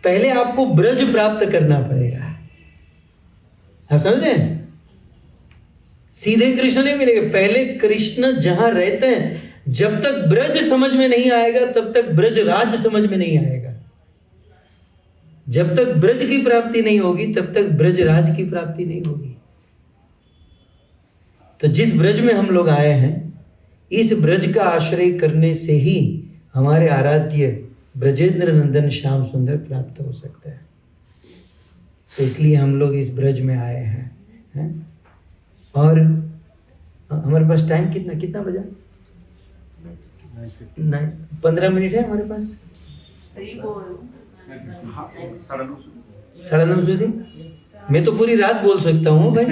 [SPEAKER 1] पहले आपको ब्रज प्राप्त करना पड़ेगा। आप समझ रहे हैं? सीधे कृष्ण नहीं मिलेगा। पहले कृष्ण जहां रहते हैं, जब तक ब्रज समझ में नहीं आएगा तब तक ब्रज राज समझ में नहीं आएगा। जब तक ब्रज की प्राप्ति नहीं होगी तब तक ब्रज राज की प्राप्ति नहीं होगी। तो जिस ब्रज में हम लोग आए हैं, इस ब्रज का आश्रय करने से ही हमारे आराध्य ब्रजेंद्र नंदन श्याम सुंदर प्राप्त हो सकता है। तो इसलिए हम लोग इस ब्रज में आए हैं। और हमारे पास टाइम कितना बजा? 15 मिनट है हमारे पास। 9:30 मैं तो पूरी रात बोल सकता हूँ भाई,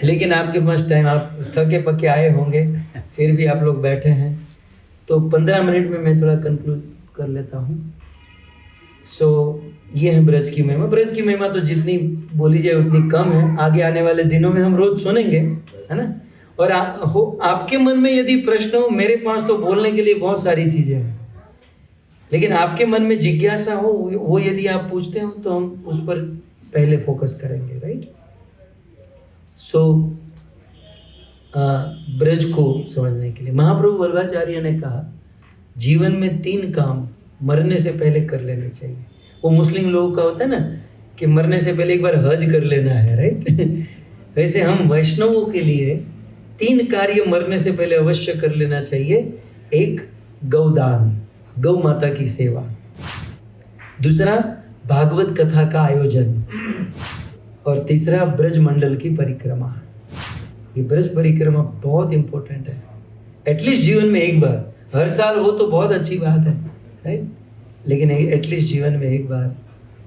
[SPEAKER 1] लेकिन आपके पास टाइम, आप थके पके आए होंगे, फिर भी आप लोग बैठे हैं, तो 15 मिनट में मैं थोड़ा कंक्लूड कर लेता हूँ। सो ये है ब्रज की महिमा। ब्रज की महिमा तो जितनी बोली जाए उतनी कम है। आगे आने वाले दिनों में हम रोज सुनेंगे, है ना। और आपके मन में यदि प्रश्न हो, मेरे पास तो बोलने के लिए बहुत सारी चीजें हैं, लेकिन आपके मन में जिज्ञासा हो, वो यदि आप पूछते हो तो हम उस पर पहले फोकस करेंगे, राइट। सो ब्रज को समझने के लिए महाप्रभु वल्लभाचार्य ने कहा, जीवन में 3 काम मरने से पहले कर लेने चाहिए। वो मुस्लिम लोगों का होता है ना कि मरने से पहले एक बार हज कर लेना है, राइट। वैसे हम वैष्णवों के लिए 3 कार्य मरने से पहले अवश्य कर लेना चाहिए। एक, गौदान, गौ माता की सेवा। दूसरा, भागवत कथा का आयोजन। और तीसरा, ब्रज मंडल की परिक्रमा। ये ब्रज परिक्रमा बहुत इंपॉर्टेंट है। एटलीस्ट जीवन में एक बार, हर साल हो तो बहुत अच्छी बात है, राइट, लेकिन एटलीस्ट जीवन में एक बार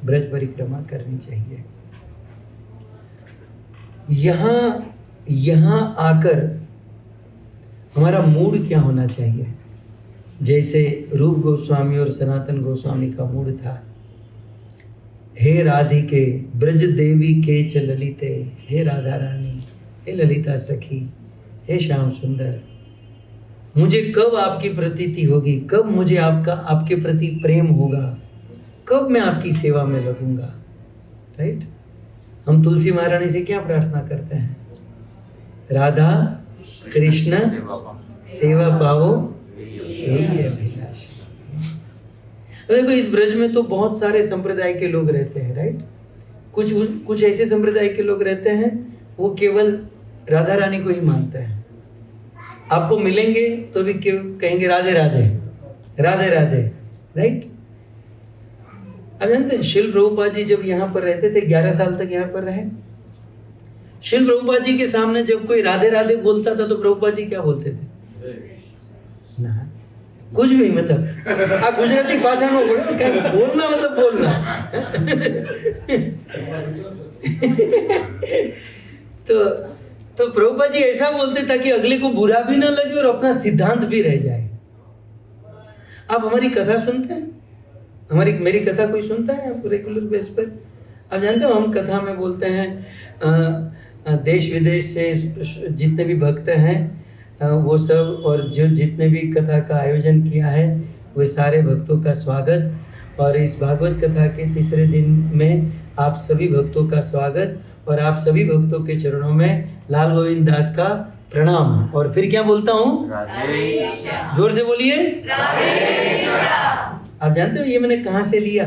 [SPEAKER 1] ब्रज परिक्रमा करनी चाहिए। यहाँ आकर हमारा मूड क्या होना चाहिए? जैसे रूप गोस्वामी और सनातन गोस्वामी का मूड था, हे राधिके ब्रज देवी के च ललिते, हे राधा रानी, हे ललिता सखी, हे श्याम सुंदर, मुझे कब आपकी प्रतीति होगी, कब मुझे आपके प्रति प्रेम होगा, कब मैं आपकी सेवा में लगूंगा, राइट। हम तुलसी महारानी से क्या प्रार्थना करते हैं? राधा कृष्ण सेवा पाओ यही अभिलाष। देखो, इस ब्रज में तो बहुत सारे संप्रदाय के लोग रहते हैं, राइट। कुछ ऐसे संप्रदाय के लोग रहते हैं वो केवल राधा रानी को ही मानते हैं। आपको मिलेंगे तो भी कहेंगे राधे राधे राधे राधे, राइट। अब जानते हैं शिल प्रभुपाद जी जब यहाँ पर रहते थे, 11 साल तक यहाँ पर रहे। शिल प्रभुपाद जी के सामने जब कोई राधे राधे बोलता था तो प्रभुपाद जी क्या बोलते थे? ना कुछ भी, मतलब आप गुजराती भाषा में बोलो, क्या बोलना मतलब बोलना। तो प्रभुपाद जी ऐसा बोलते ताकि अगले को बुरा भी ना लगे और अपना सिद्धांत भी रह जाए। आप हमारी कथा सुनते हैं? मेरी कथा कोई सुनता है आपको रेगुलर बेस पर? आप जानते हो हम कथा में बोलते हैं देश विदेश से जितने भी भक्त हैं वो सब, और जो जितने भी कथा का आयोजन किया है वे सारे भक्तों का स्वागत। और इस भागवत कथा के तीसरे दिन में आप सभी भक्तों का स्वागत और आप सभी भक्तों के चरणों में लाल गोविंद दास का प्रणाम। और फिर क्या बोलता हूँ? जोर से बोलिए। आप जानते हो ये मैंने कहाँ से लिया?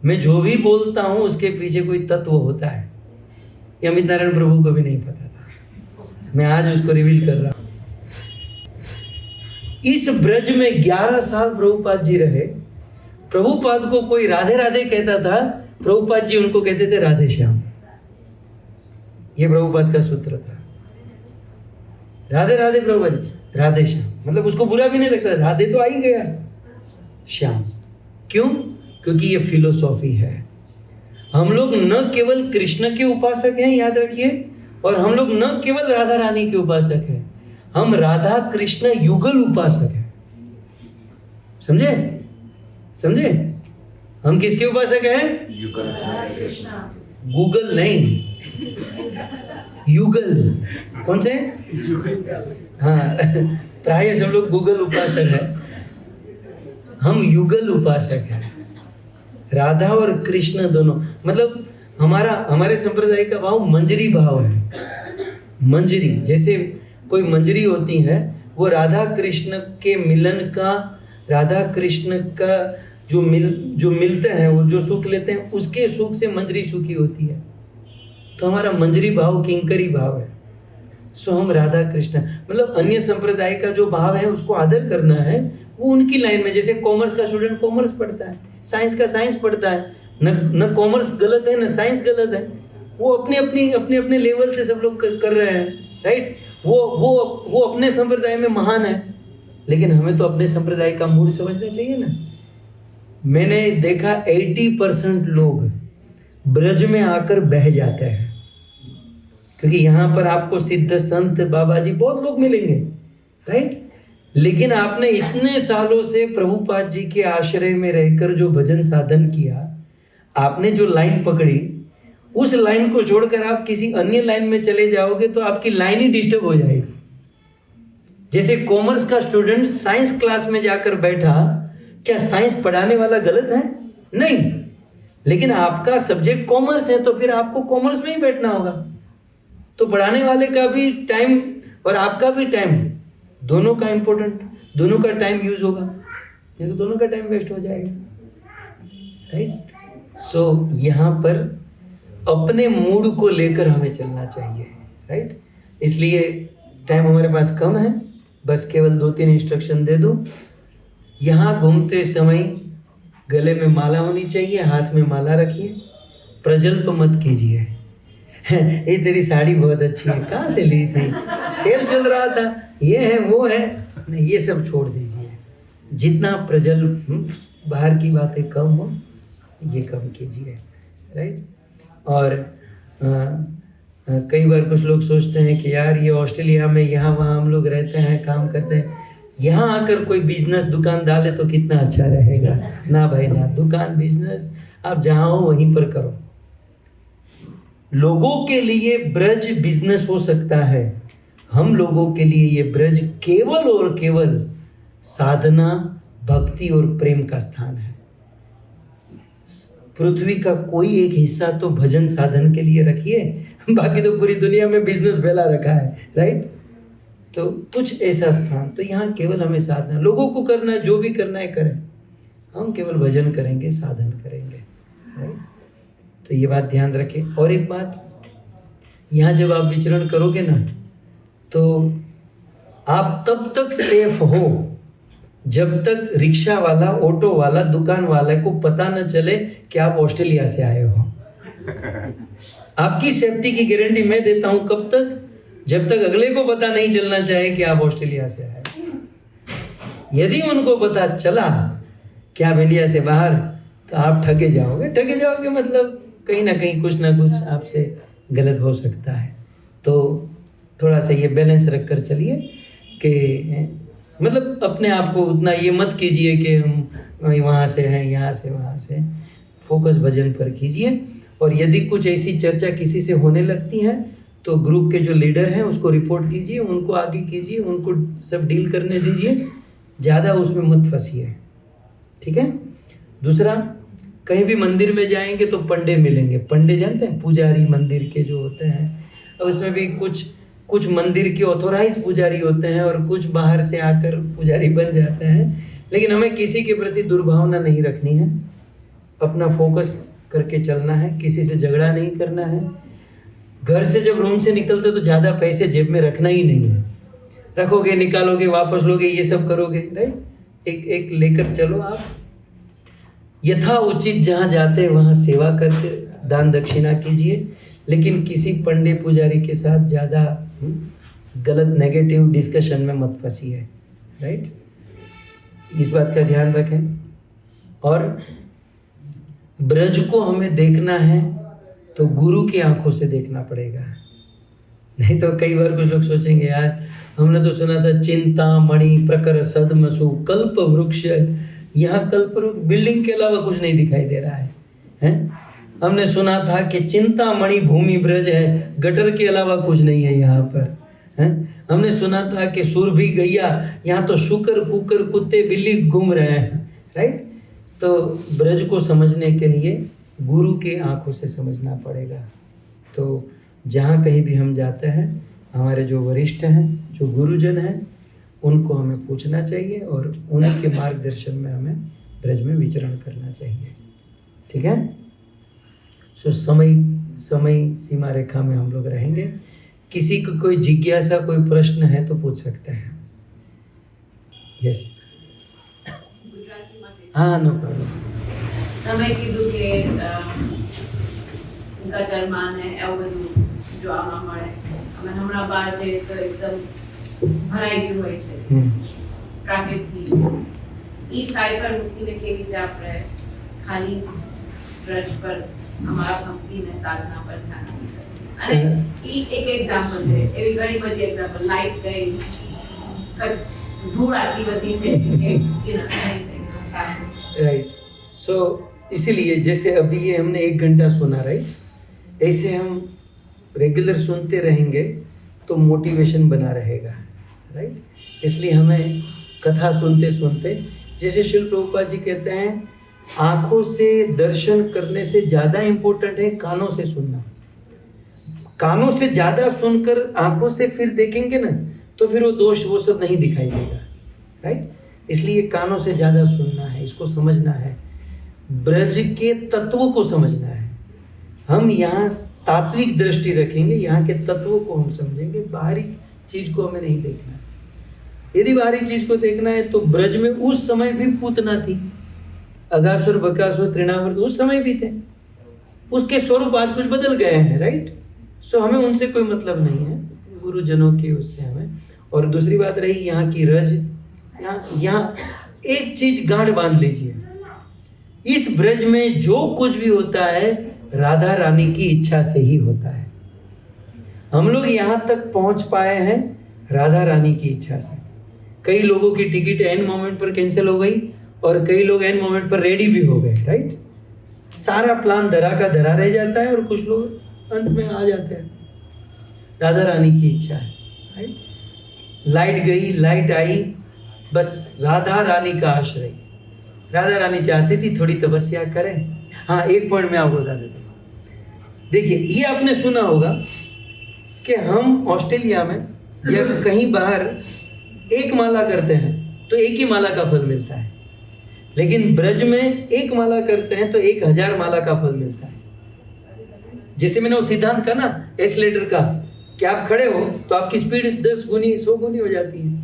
[SPEAKER 1] मैं जो भी बोलता हूँ उसके पीछे कोई तत्व होता है। ये अमित नारायण प्रभु को भी नहीं पता था, मैं आज उसको रिवील कर रहा हूँ। इस ब्रज में 11 साल प्रभुपाद जी रहे। प्रभुपाद को कोई राधे राधे कहता था, प्रभुपाद जी उनको कहते थे राधे श्याम। ये प्रभुपाद का सूत्र था, राधे राधे प्रभुपाद जी राधे श्याम, मतलब उसको बुरा भी नहीं लगता, राधे तो आ ही गया, श्याम। क्यों? क्योंकि ये फिलोसॉफी है। हम लोग न केवल कृष्ण के उपासक हैं, याद रखिए, और हम लोग न केवल राधा रानी के उपासक हैं, हम राधा कृष्ण युगल उपासक हैं। समझे? हम किसके उपासक हैं? गूगल नहीं, युगल। कौन से? हाँ, प्राय सब लोग गूगल उपासक हैं, हम युगल उपासक हैं। राधा और कृष्ण दोनों, मतलब हमारे संप्रदाय का भाव मंजरी भाव है। मंजरी, जैसे कोई मंजरी होती है वो राधा कृष्ण के मिलन का, राधा कृष्ण का जो मिलते हैं, वो जो सुख लेते हैं, उसके सुख से मंजरी सुखी होती है। तो हमारा मंजरी भाव किंकरी भाव है। सो हम राधा कृष्ण, मतलब अन्य संप्रदाय का जो भाव है उसको आदर करना है, वो उनकी लाइन में। जैसे कॉमर्स का स्टूडेंट कॉमर्स पढ़ता है, साइंस का साइंस पढ़ता है, न कॉमर्स गलत है न साइंस गलत है, वो अपने लेवल से सब लोग कर रहे हैं, राइट। वो अपने संप्रदाय में महान है, लेकिन हमें तो अपने संप्रदाय का मूल समझना चाहिए ना। मैंने देखा 80% लोग ब्रज में आकर बह जाते हैं, क्योंकि यहाँ पर आपको सिद्ध संत बाबा जी बहुत लोग मिलेंगे, राइट। लेकिन आपने इतने सालों से प्रभुपाद जी के आश्रय में रहकर जो भजन साधन किया, आपने जो लाइन पकड़ी, उस लाइन को छोड़कर आप किसी अन्य लाइन में चले जाओगे तो आपकी लाइन ही डिस्टर्ब हो जाएगी। जैसे कॉमर्स का स्टूडेंट साइंस क्लास में जाकर बैठा, क्या साइंस पढ़ाने वाला गलत है? नहीं, लेकिन आपका सब्जेक्ट कॉमर्स है तो फिर आपको कॉमर्स में ही बैठना होगा। तो पढ़ाने वाले का भी टाइम और आपका भी टाइम, दोनों का इम्पोर्टेंट, दोनों का टाइम यूज होगा, नहीं तो दोनों का टाइम वेस्ट हो जाएगा, राइट। सो यहाँ पर अपने मूड को लेकर हमें चलना चाहिए, राइट। इसलिए टाइम हमारे पास कम है, बस केवल 2-3 इंस्ट्रक्शन दे दूँ। यहाँ घूमते समय गले में माला होनी चाहिए, हाथ में माला रखिए, प्रजल्प मत कीजिए। ये तेरी साड़ी बहुत अच्छी है, कहाँ से ली थी, सेल चल रहा था, ये है वो है, नहीं, ये सब छोड़ दीजिए। जितना प्रजल्प, बाहर की बातें कम हो, ये कम कीजिए, राइट। और कई बार कुछ लोग सोचते हैं कि यार ये ऑस्ट्रेलिया में यहाँ वहाँ हम लोग रहते हैं, काम करते हैं, यहाँ आकर कोई बिजनेस दुकान डाले तो कितना अच्छा रहेगा। ना भाई ना, दुकान बिजनेस आप जहाँ हो वहीं पर करो। लोगों के लिए ब्रज बिजनेस हो सकता है, हम लोगों के लिए ये ब्रज केवल और केवल साधना, भक्ति और प्रेम का स्थान है। पृथ्वी का कोई एक हिस्सा तो भजन साधन के लिए रखिए, बाकी तो पूरी दुनिया में बिजनेस फैला रखा है, राइट। तो कुछ ऐसा स्थान, तो यहाँ केवल हमें साधना, लोगों को करना है, जो भी करना है करें, हम केवल भजन करेंगे, साधन करेंगे, राइट। तो ये बात ध्यान रखें। और एक बात, यहाँ जब आप विचरण करोगे ना, तो आप तब तक सेफ हो जब तक रिक्शा वाला, ऑटो वाला, दुकान वाले को पता न चले कि आप ऑस्ट्रेलिया से आए हो। आपकी सेफ्टी की गारंटी मैं देता हूं, कब तक? जब तक अगले को पता नहीं चलना चाहे कि आप ऑस्ट्रेलिया से आए। यदि उनको पता चला कि आप इंडिया से बाहर, तो आप ठगे जाओगे, मतलब कहीं ना कहीं कुछ ना कुछ आपसे गलत हो सकता है। तो थोड़ा सा ये बैलेंस रख कर चलिए कि मतलब अपने आप को उतना ये मत कीजिए कि हम वहाँ से हैं, यहाँ से वहाँ से, फोकस भजन पर कीजिए। और यदि कुछ ऐसी चर्चा किसी से होने लगती है तो ग्रुप के जो लीडर हैं उसको रिपोर्ट कीजिए, उनको आगे कीजिए, उनको सब डील करने दीजिए, ज़्यादा उसमें मत फंसिए, ठीक है। दूसरा, कहीं भी मंदिर में जाएंगे तो पंडे मिलेंगे। पंडे जानते हैं, पुजारी मंदिर के जो होते हैं। अब इसमें भी कुछ मंदिर के ऑथोराइज पुजारी होते हैं और कुछ बाहर से आकर पुजारी बन जाते हैं। लेकिन हमें किसी के प्रति दुर्भावना नहीं रखनी है, अपना फोकस करके चलना है, किसी से झगड़ा नहीं करना है। घर से जब रूम से निकलते तो ज़्यादा पैसे जेब में रखना ही नहीं है। रखोगे, निकालोगे, वापस लोगे, ये सब करोगे, राइट। एक लेकर चलो आप। यथा उचित जहाँ जाते हैं वहाँ सेवा करके दान दक्षिणा कीजिए, लेकिन किसी पंडे पुजारी के साथ ज़्यादा गलत नेगेटिव डिस्कशन में मत फंसिए, राइट। इस बात का ध्यान रखें। और ब्रज को हमें देखना है तो गुरु की आंखों से देखना पड़ेगा। नहीं तो कई बार कुछ लोग सोचेंगे, यार हमने तो सुना था चिंतामणि प्रकर सदमसु कल्प वृक्ष, यहाँ कल्प वृक्ष बिल्डिंग के अलावा कुछ नहीं दिखाई दे रहा है, हैं? हमने सुना था कि चिंतामणि भूमि ब्रज है, गटर के अलावा कुछ नहीं है यहाँ पर, हैं? हमने सुना था कि सुरभि गैया, यहाँ तो शुकर कुकर कुत्ते बिल्ली घूम रहे हैं, राइट। तो ब्रज को समझने के लिए गुरु के आंखों से समझना पड़ेगा। तो जहाँ कहीं भी हम जाते हैं, हमारे जो वरिष्ठ हैं, जो गुरुजन हैं, उनको हमें पूछना चाहिए और उनके मार्गदर्शन में हमें ब्रज में विचरण करना चाहिए। ठीक है। सो समय सीमा रेखा में हम लोग रहेंगे। किसी को कोई जिज्ञासा, कोई प्रश्न है तो पूछ सकते हैं। यस, हाँ, नो प्रॉब्लम।
[SPEAKER 5] તમે કીધું કે ગટરમાં ને એવું બધું જોવા મળે, અમે હમણાં બહાર જઈએ તો એકદમ ભરાઈ ગયું હોય છે ટ્રાફિકથી, એ સાઈડ પર મૂકીને કેવી રીતે આપણે ખાલી બ્રજ પર અમારા ભક્તિ ને સાધના પર ધ્યાન આપી શકીએ? અને એ એક એક્ઝામ્પલ છે, એવી ઘણી બધી એક્ઝામ્પલ, લાઈટ ગઈ, ધૂળ આટલી બધી છે કે
[SPEAKER 1] राइट। सो इसीलिए जैसे अभी ये हमने 1 घंटा सुना, राइट, ऐसे हम रेगुलर सुनते रहेंगे तो मोटिवेशन बना रहेगा, राइट। इसलिए हमें कथा सुनते सुनते, जैसे श्रील प्रभुपाद जी कहते हैं, आँखों से दर्शन करने से ज़्यादा इम्पोर्टेंट है कानों से सुनना। कानों से ज़्यादा सुनकर आँखों से फिर देखेंगे ना तो फिर वो दोष वो सब नहीं दिखाई देगा, राइट। इसलिए कानों से ज़्यादा सुनना है, इसको समझना है, ब्रज के तत्वों को समझना है। हम यहाँ तात्विक दृष्टि रखेंगे, यहाँ के तत्वों को हम समझेंगे, बाहरी चीज़ को हमें नहीं देखना है। यदि बाहरी चीज़ को देखना है तो ब्रज में उस समय भी पूतना थी, अगासुर, बकासुर, तृणावर्त उस समय भी थे, उसके स्वरूप आज कुछ बदल गए हैं, राइट। सो हमें उनसे कोई मतलब नहीं है, गुरुजनों के उससे हमें। और दूसरी बात रही यहाँ की रज, यहाँ एक चीज गांठ बांध लीजिए, इस ब्रज में जो कुछ भी होता है राधा रानी की इच्छा से ही होता है। हम लोग यहाँ तक पहुँच पाए हैं राधा रानी की इच्छा से। कई लोगों की टिकट एंड मोमेंट पर कैंसिल हो गई और कई लोग एंड मोमेंट पर रेडी भी हो गए, राइट। सारा प्लान धरा का धरा रह जाता है और कुछ लोग अंत में आ जाते हैं। राधा रानी की इच्छा है, राइट। लाइट गई, लाइट आई, बस राधा रानी का आश्रय। राधा रानी चाहती थी थोड़ी तपस्या करें। हाँ, एक पॉइंट में आपको बता देता हूँ। देखिए, ये आपने सुना होगा कि हम ऑस्ट्रेलिया में या कहीं बाहर एक माला करते हैं तो एक ही माला का फल मिलता है, लेकिन ब्रज में एक माला करते हैं तो 1000 माला का फल मिलता है। जैसे मैंने वो सिद्धांत कहा ना एस्लेटर का, कि आप खड़े हो तो आपकी स्पीड 10 गुनी 100 गुनी हो जाती है।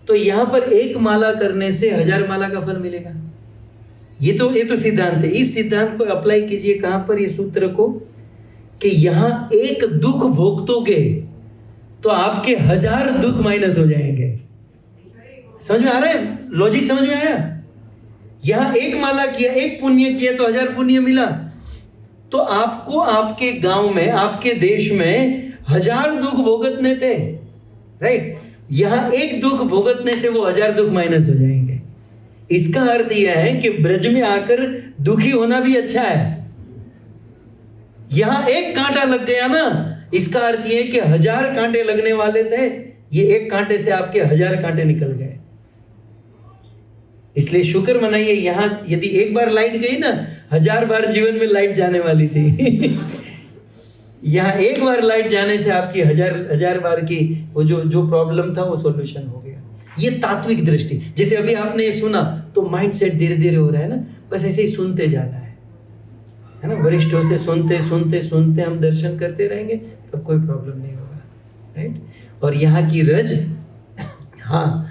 [SPEAKER 1] तो यहाँ पर एक माला करने से 1000 माला का फल मिलेगा। ये तो सिद्धांत है। इस सिद्धांत को अप्लाई कीजिए कहाँ पर, ये सूत्र को, कि यहाँ एक दुख भोगतोगे तो आपके 1000 दुख माइनस हो जाएंगे। समझ में आ रहा है? लॉजिक समझ में आया? यहाँ एक माला किया, एक पुण्य किया तो 1000 पुण्य मिला, तो आपको आपके गांव में, आपके देश में 1000 दुख भोगतने थे, राइट। यहाँ एक दुख भुगतने से वो 1000 दुख माइनस हो जाएंगे। इसका अर्थ यह है कि ब्रज में आकर दुखी होना भी अच्छा है। यहाँ एक कांटा लग गया ना, इसका अर्थ यह है कि 1000 कांटे लगने वाले थे, ये एक कांटे से आपके 1000 कांटे निकल गए। इसलिए शुक्र मनाइए, यहाँ यदि एक बार लाइट गई ना, 1000 बार जीवन में लाइट जाने वाली थी। यहाँ एक बार लाइट जाने से आपकी 1000 बार की वो जो प्रॉब्लम था वो सॉल्यूशन हो गया। ये तात्विक दृष्टि। जैसे अभी आपने ये सुना तो माइंड सेट धीरे धीरे हो रहा है ना, बस ऐसे ही सुनते जाना है ना। वरिष्ठों से सुनते सुनते सुनते हम दर्शन करते रहेंगे, तब कोई प्रॉब्लम नहीं होगा, राइट। और यहाँ की रज, हाँ,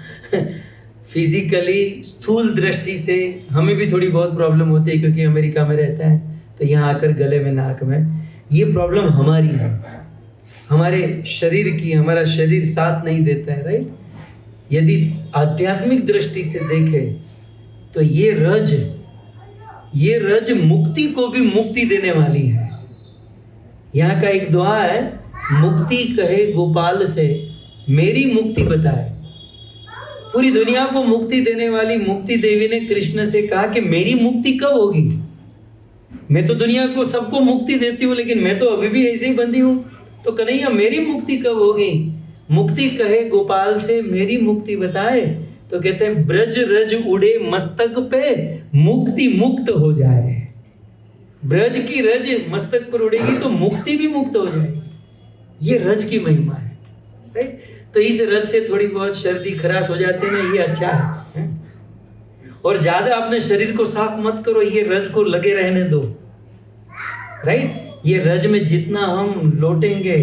[SPEAKER 1] फिजिकली स्थूल दृष्टि से हमें भी थोड़ी बहुत प्रॉब्लम होती है, क्योंकि अमेरिका में रहते हैं तो यहाँ आकर गले में, नाक में, ये प्रॉब्लम हमारी है, हमारे शरीर की। हमारा शरीर साथ नहीं देता है, राइट। यदि आध्यात्मिक दृष्टि से देखें तो ये रज मुक्ति को भी मुक्ति देने वाली है। यहाँ का एक दुआ है, मुक्ति कहे गोपाल से मेरी मुक्ति बताए। पूरी दुनिया को मुक्ति देने वाली मुक्ति देवी ने कृष्ण से कहा कि मेरी मुक्ति कब होगी? मैं तो दुनिया को सबको मुक्ति देती हूँ, लेकिन मैं तो अभी भी ऐसे ही बंधी हूँ, तो कन्हैया मेरी मुक्ति कब होगी? मुक्ति कहे गोपाल से मेरी मुक्ति बताए, तो कहते हैं ब्रज रज उड़े मस्तक पे मुक्ति मुक्त हो जाए। ब्रज की रज मस्तक पर उड़ेगी तो मुक्ति भी मुक्त हो जाएगी। ये रज की महिमा है, राइट। तो इस रज से थोड़ी बहुत सर्दी खराश हो जाते ना, ये अच्छा है? और ज्यादा अपने शरीर को साफ मत करो, ये रज को लगे रहने दो, राइट? ये रज में जितना हम लौटेंगे,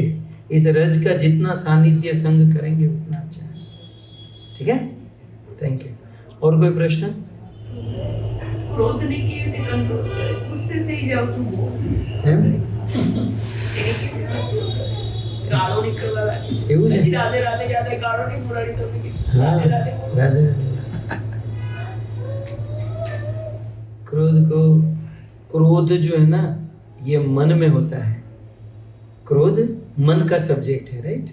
[SPEAKER 1] इस रज का जितना सानिध्य संग करेंगे उतना अच्छा है। ठीक है, थैंक यू। और कोई प्रश्न?
[SPEAKER 3] ક્રોધને કેવી રીતે કંટ્રોલ કરે? ગુસ્સે થઈ જાવ તું બહુ. એને કેવી રીતે કંટ્રોલ કરે? ગાળો નીકળવા લાગે.
[SPEAKER 1] એવું છે?
[SPEAKER 3] પછી રાધે રાધે રાધે ગાળો નહીં બોલાડી તો બી
[SPEAKER 1] हाँ,
[SPEAKER 3] રાધે રાધે બોલ.
[SPEAKER 1] राधे। क्रोध जो है ना, ये मन में होता है। क्रोध मन का सब्जेक्ट है, राइट?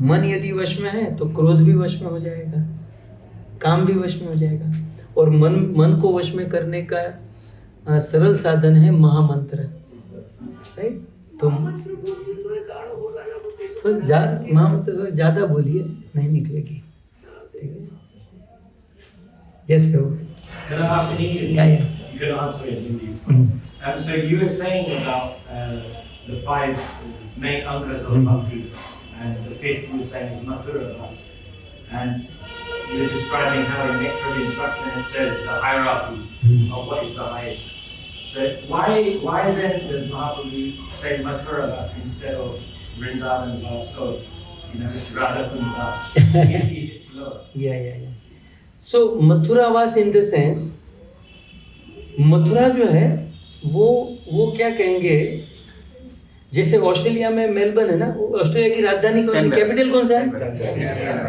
[SPEAKER 1] मन यदि वश में है तो क्रोध भी वश में हो जाएगा, काम भी वश में हो जाएगा। और मन को वश में करने का सरल साधन है महामंत्र, राइट? तो महामंत्र ज्यादा बोलिए, नहीं निकलेगी। ठीक है, yes Prabhu.
[SPEAKER 6] Can I ask in English?
[SPEAKER 1] Yeah.
[SPEAKER 6] You can answer in Hindi.
[SPEAKER 1] Mm-hmm.
[SPEAKER 6] So you were saying about the 5 main anchors of Bhakti, and the 5th you were saying is Mathura Das. And you were describing how in Nectar instruction it says the hierarchy of what is the highest. So why then does Mahaprabhu say Mathura Das instead of Vrindavan Das, or Radha Kund Das, if it's lower?
[SPEAKER 1] Yeah. So Mathuravas in the sense, Mathura जो है वो क्या कहेंगे, जैसे Australia में Melbourne है ना, Australia की राजधानी कौन सी, कैपिटल कौन सा है?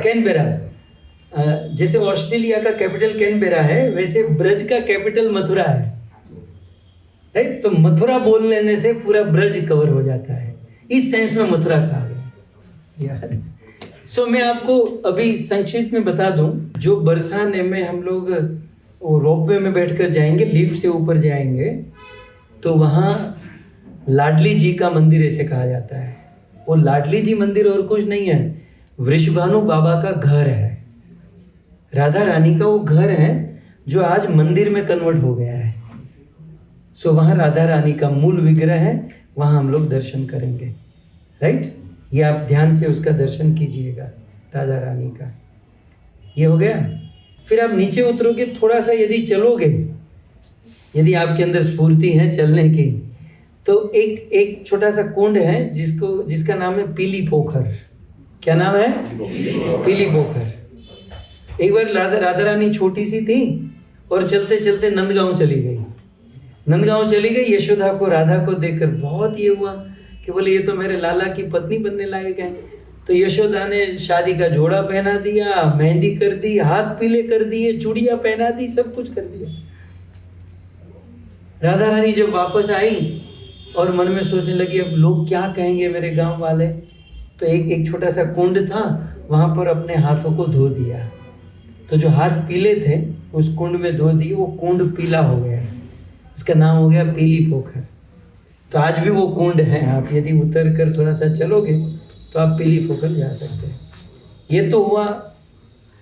[SPEAKER 1] कैनबेरा। जैसे ऑस्ट्रेलिया का कैपिटल कैनबेरा है, वैसे ब्रज का कैपिटल मथुरा है, राइट? तो मथुरा बोल लेने से पूरा ब्रज कवर हो जाता है, इस सेंस में मथुरा कहा गया। सो मैं आपको अभी संक्षिप्त में बता दूं, जो बरसाने में हम लोग वो रोपवे में बैठकर जाएंगे, लिफ्ट से ऊपर जाएंगे, तो वहाँ लाडली जी का मंदिर ऐसे कहा जाता है। वो लाडली जी मंदिर और कुछ नहीं है, वृषभानु बाबा का घर है, राधा रानी का वो घर है जो आज मंदिर में कन्वर्ट हो गया है। सो वहाँ राधा रानी का मूल विग्रह है, वहाँ हम लोग दर्शन करेंगे, राइट? ये आप ध्यान से उसका दर्शन कीजिएगा, राधा रानी का। ये हो गया। फिर आप नीचे उतरोगे, थोड़ा सा यदि चलोगे, यदि आपके अंदर स्फूर्ति है चलने की, तो एक छोटा सा कुंड है जिसका नाम है पीली पोखर। क्या नाम है? पीली पोखर। एक बार राधा रानी छोटी सी थी और चलते चलते नंदगांव चली गई। यशोदा को, राधा को देखकर बहुत ये हुआ कि बोले ये तो मेरे लाला की पत्नी बनने लायक है। तो यशोदा ने शादी का जोड़ा पहना दिया, मेहंदी कर दी, हाथ पीले कर दिए, चूड़ियाँ पहना दी, सब कुछ कर दिया। राधा रानी जब वापस आई और मन में सोचने लगी अब लोग क्या कहेंगे मेरे गांव वाले, तो एक छोटा सा कुंड था, वहाँ पर अपने हाथों को धो दिया। तो जो हाथ पीले थे उस कुंड में धो दिए, वो कुंड पीला हो गया, इसका नाम हो गया पीली पोखर। तो आज भी वो कुंड है, आप यदि उतर कर थोड़ा सा चलोगे तो आप पीली पोखर जा सकते हैं। ये तो हुआ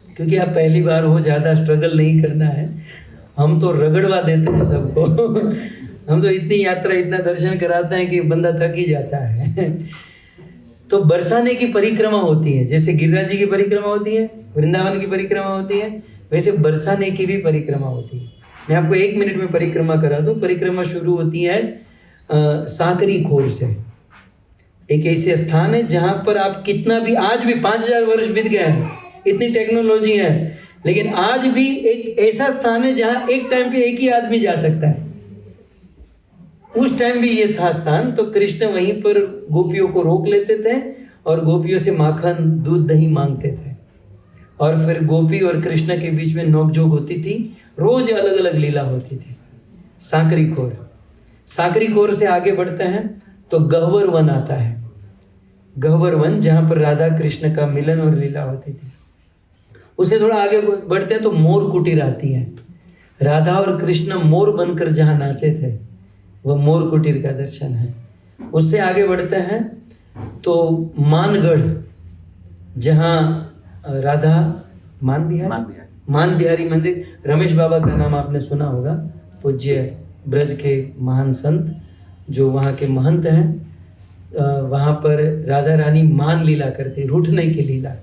[SPEAKER 1] क्योंकि आप पहली बार हो, ज़्यादा स्ट्रगल नहीं करना है, हम तो रगड़वा देते हैं सबको हम तो इतनी यात्रा, इतना दर्शन कराते हैं कि बंदा थक ही जाता है तो बरसाने की परिक्रमा होती है, जैसे गिरिराज जी की परिक्रमा होती है, वृंदावन की परिक्रमा होती है, वैसे बरसाने की भी परिक्रमा होती है। मैं आपको 1 मिनट में परिक्रमा करा दूं। परिक्रमा शुरू होती है सांकरी खोर से। एक ऐसे स्थान है जहाँ पर आप कितना भी, आज भी 5000 वर्ष बीत गए हैं, इतनी टेक्नोलॉजी है, लेकिन आज भी एक ऐसा स्थान है जहाँ एक टाइम पे एक ही आदमी जा सकता है। उस टाइम भी ये था स्थान। तो कृष्ण वहीं पर गोपियों को रोक लेते थे और गोपियों से माखन, दूध, दही मांगते थे, और फिर गोपी और कृष्ण के बीच में नोकझोंक होती थी, रोज अलग अलग लीला होती थी। सांकरी खोर से आगे बढ़ते हैं तो गह्वर वन आता है। गह्वर वन जहाँ पर राधा कृष्ण का मिलन और लीला होती थी। उससे थोड़ा आगे बढ़ते हैं तो मोर कुटीर आती है। राधा और कृष्ण मोर बनकर जहाँ नाचे थे, वह मोर कुटीर का दर्शन है। उससे आगे बढ़ते हैं तो मानगढ़, जहाँ राधा मान बिहारी मंदिर, रमेश बाबा का नाम आपने सुना होगा, पूज्य ब्रज के महान संत जो वहाँ के महंत हैं। वहाँ पर राधा रानी मान लीला करती, रूठने की लीला,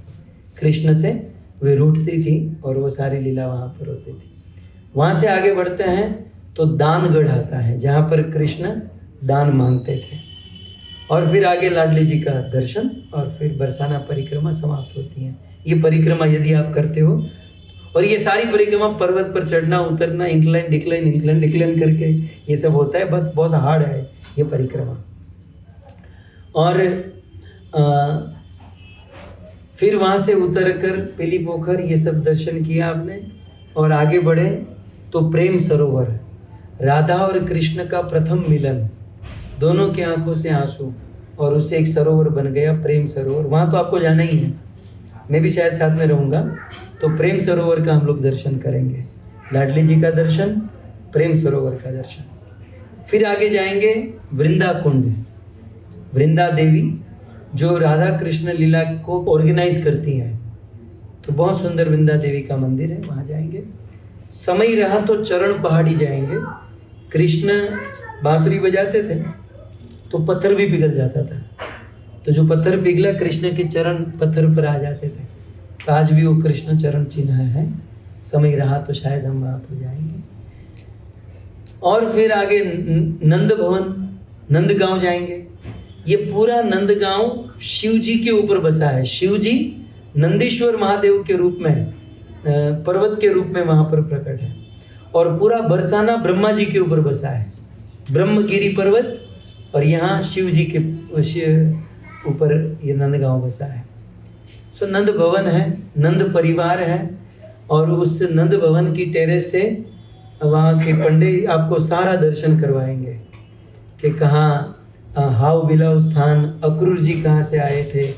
[SPEAKER 1] कृष्ण से वे रूठती थी और वो सारी लीला वहाँ पर होती थी। वहाँ से आगे बढ़ते हैं तो दानगढ़ आता है, जहाँ पर कृष्ण दान मांगते थे। और फिर आगे लाडली जी का दर्शन और फिर बरसाना परिक्रमा समाप्त होती है। ये परिक्रमा यदि आप करते हो, और ये सारी परिक्रमा पर्वत पर चढ़ना उतरना, इंक्लाइन डिक्लाइन करके ये सब होता है, बहुत हार्ड है ये परिक्रमा। और फिर वहाँ से उतर कर पीली पोखर ये सब दर्शन किया आपने, और आगे बढ़े तो प्रेम सरोवर, राधा और कृष्ण का प्रथम मिलन, दोनों की आंखों से आंसू, और उसे एक सरोवर बन गया प्रेम सरोवर। वहाँ तो आपको जाना ही है, मैं भी शायद साथ में रहूँगा, तो प्रेम सरोवर का हम लोग दर्शन करेंगे। लाडली जी का दर्शन, प्रेम सरोवर का दर्शन। फिर आगे जाएंगे वृंदा कुंड, वृंदा देवी जो राधा कृष्ण लीला को ऑर्गेनाइज करती हैं, तो बहुत सुंदर वृंदा देवी का मंदिर है, वहाँ जाएंगे। समय रहा तो चरण पहाड़ी जाएंगे। कृष्ण बांसुरी बजाते थे तो पत्थर भी पिघल जाता था, तो जो पत्थर पिघला कृष्ण के चरण पत्थर पर आ जाते थे, तो आज भी वो कृष्ण चरण चिन्ह है। समय रहा तो शायद हम वहाँ पर जाएंगे। और फिर आगे नंद भवन, नंदगांव जाएंगे। ये पूरा नंदगांव शिव जी के ऊपर बसा है। शिव जी नंदीश्वर महादेव के रूप में, पर्वत के रूप में वहाँ पर प्रकट है। और पूरा बरसाना ब्रह्मा जी के ऊपर बसा है, ब्रह्मगिरी पर्वत, और यहाँ शिव जी के ऊपर ये नंदगांव बसा है। सो नंद भवन है, नंद परिवार है, और उस नंद भवन की टेरेस से वहाँ के पंडित आपको सारा दर्शन करवाएंगे कि कहाँ हाव बिलाव स्थान, अक्रूर जी कहाँ से आए थे,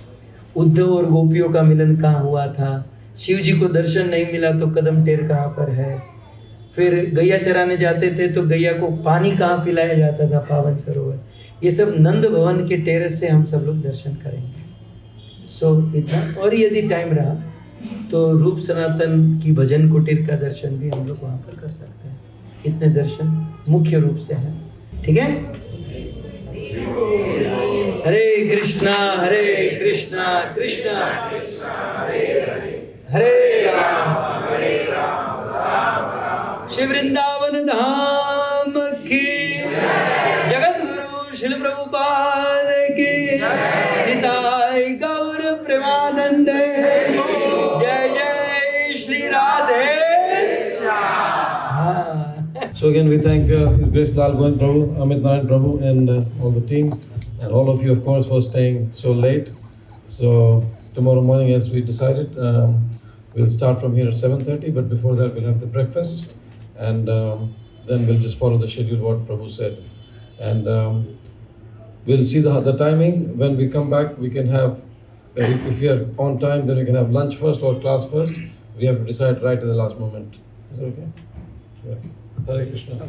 [SPEAKER 1] उद्धव और गोपियों का मिलन कहाँ हुआ था, शिव जी को दर्शन नहीं मिला तो कदम टेर कहाँ पर है, फिर गैया चराने जाते थे तो गैया को पानी कहाँ पिलाया जाता था, पावन सरोवर। ये सब नंद भवन के टेरेस से हम सब लोग दर्शन करेंगे। सो इतना, और यदि टाइम रहा तो रूप सनातन की भजन कुटीर का दर्शन भी हम लोग वहाँ पर कर सकते हैं। इतने दर्शन मुख्य रूप से हैं, ठीक है। हरे कृष्णा कृष्णा हरे राम श्री वृंदावन धाम की, जगत गुरु श्रील प्रभुपाद की, निताय गौर प्रेमानंदे, जय जय Shri Radhe.
[SPEAKER 7] So again we thank His Grace Lal Govind Prabhu, Amit Narayan Prabhu, and all the team, and all of you of course for staying so late. So tomorrow morning, as we decided, we'll start from here at 7:30, but before that we'll have the breakfast, and then we'll just follow the schedule what Prabhu said, and we'll see the timing. When we come back, we can have, if we are on time, then we can have lunch first or class first. We have to decide right at the last moment. Is that okay? Yeah. Hare Krishna.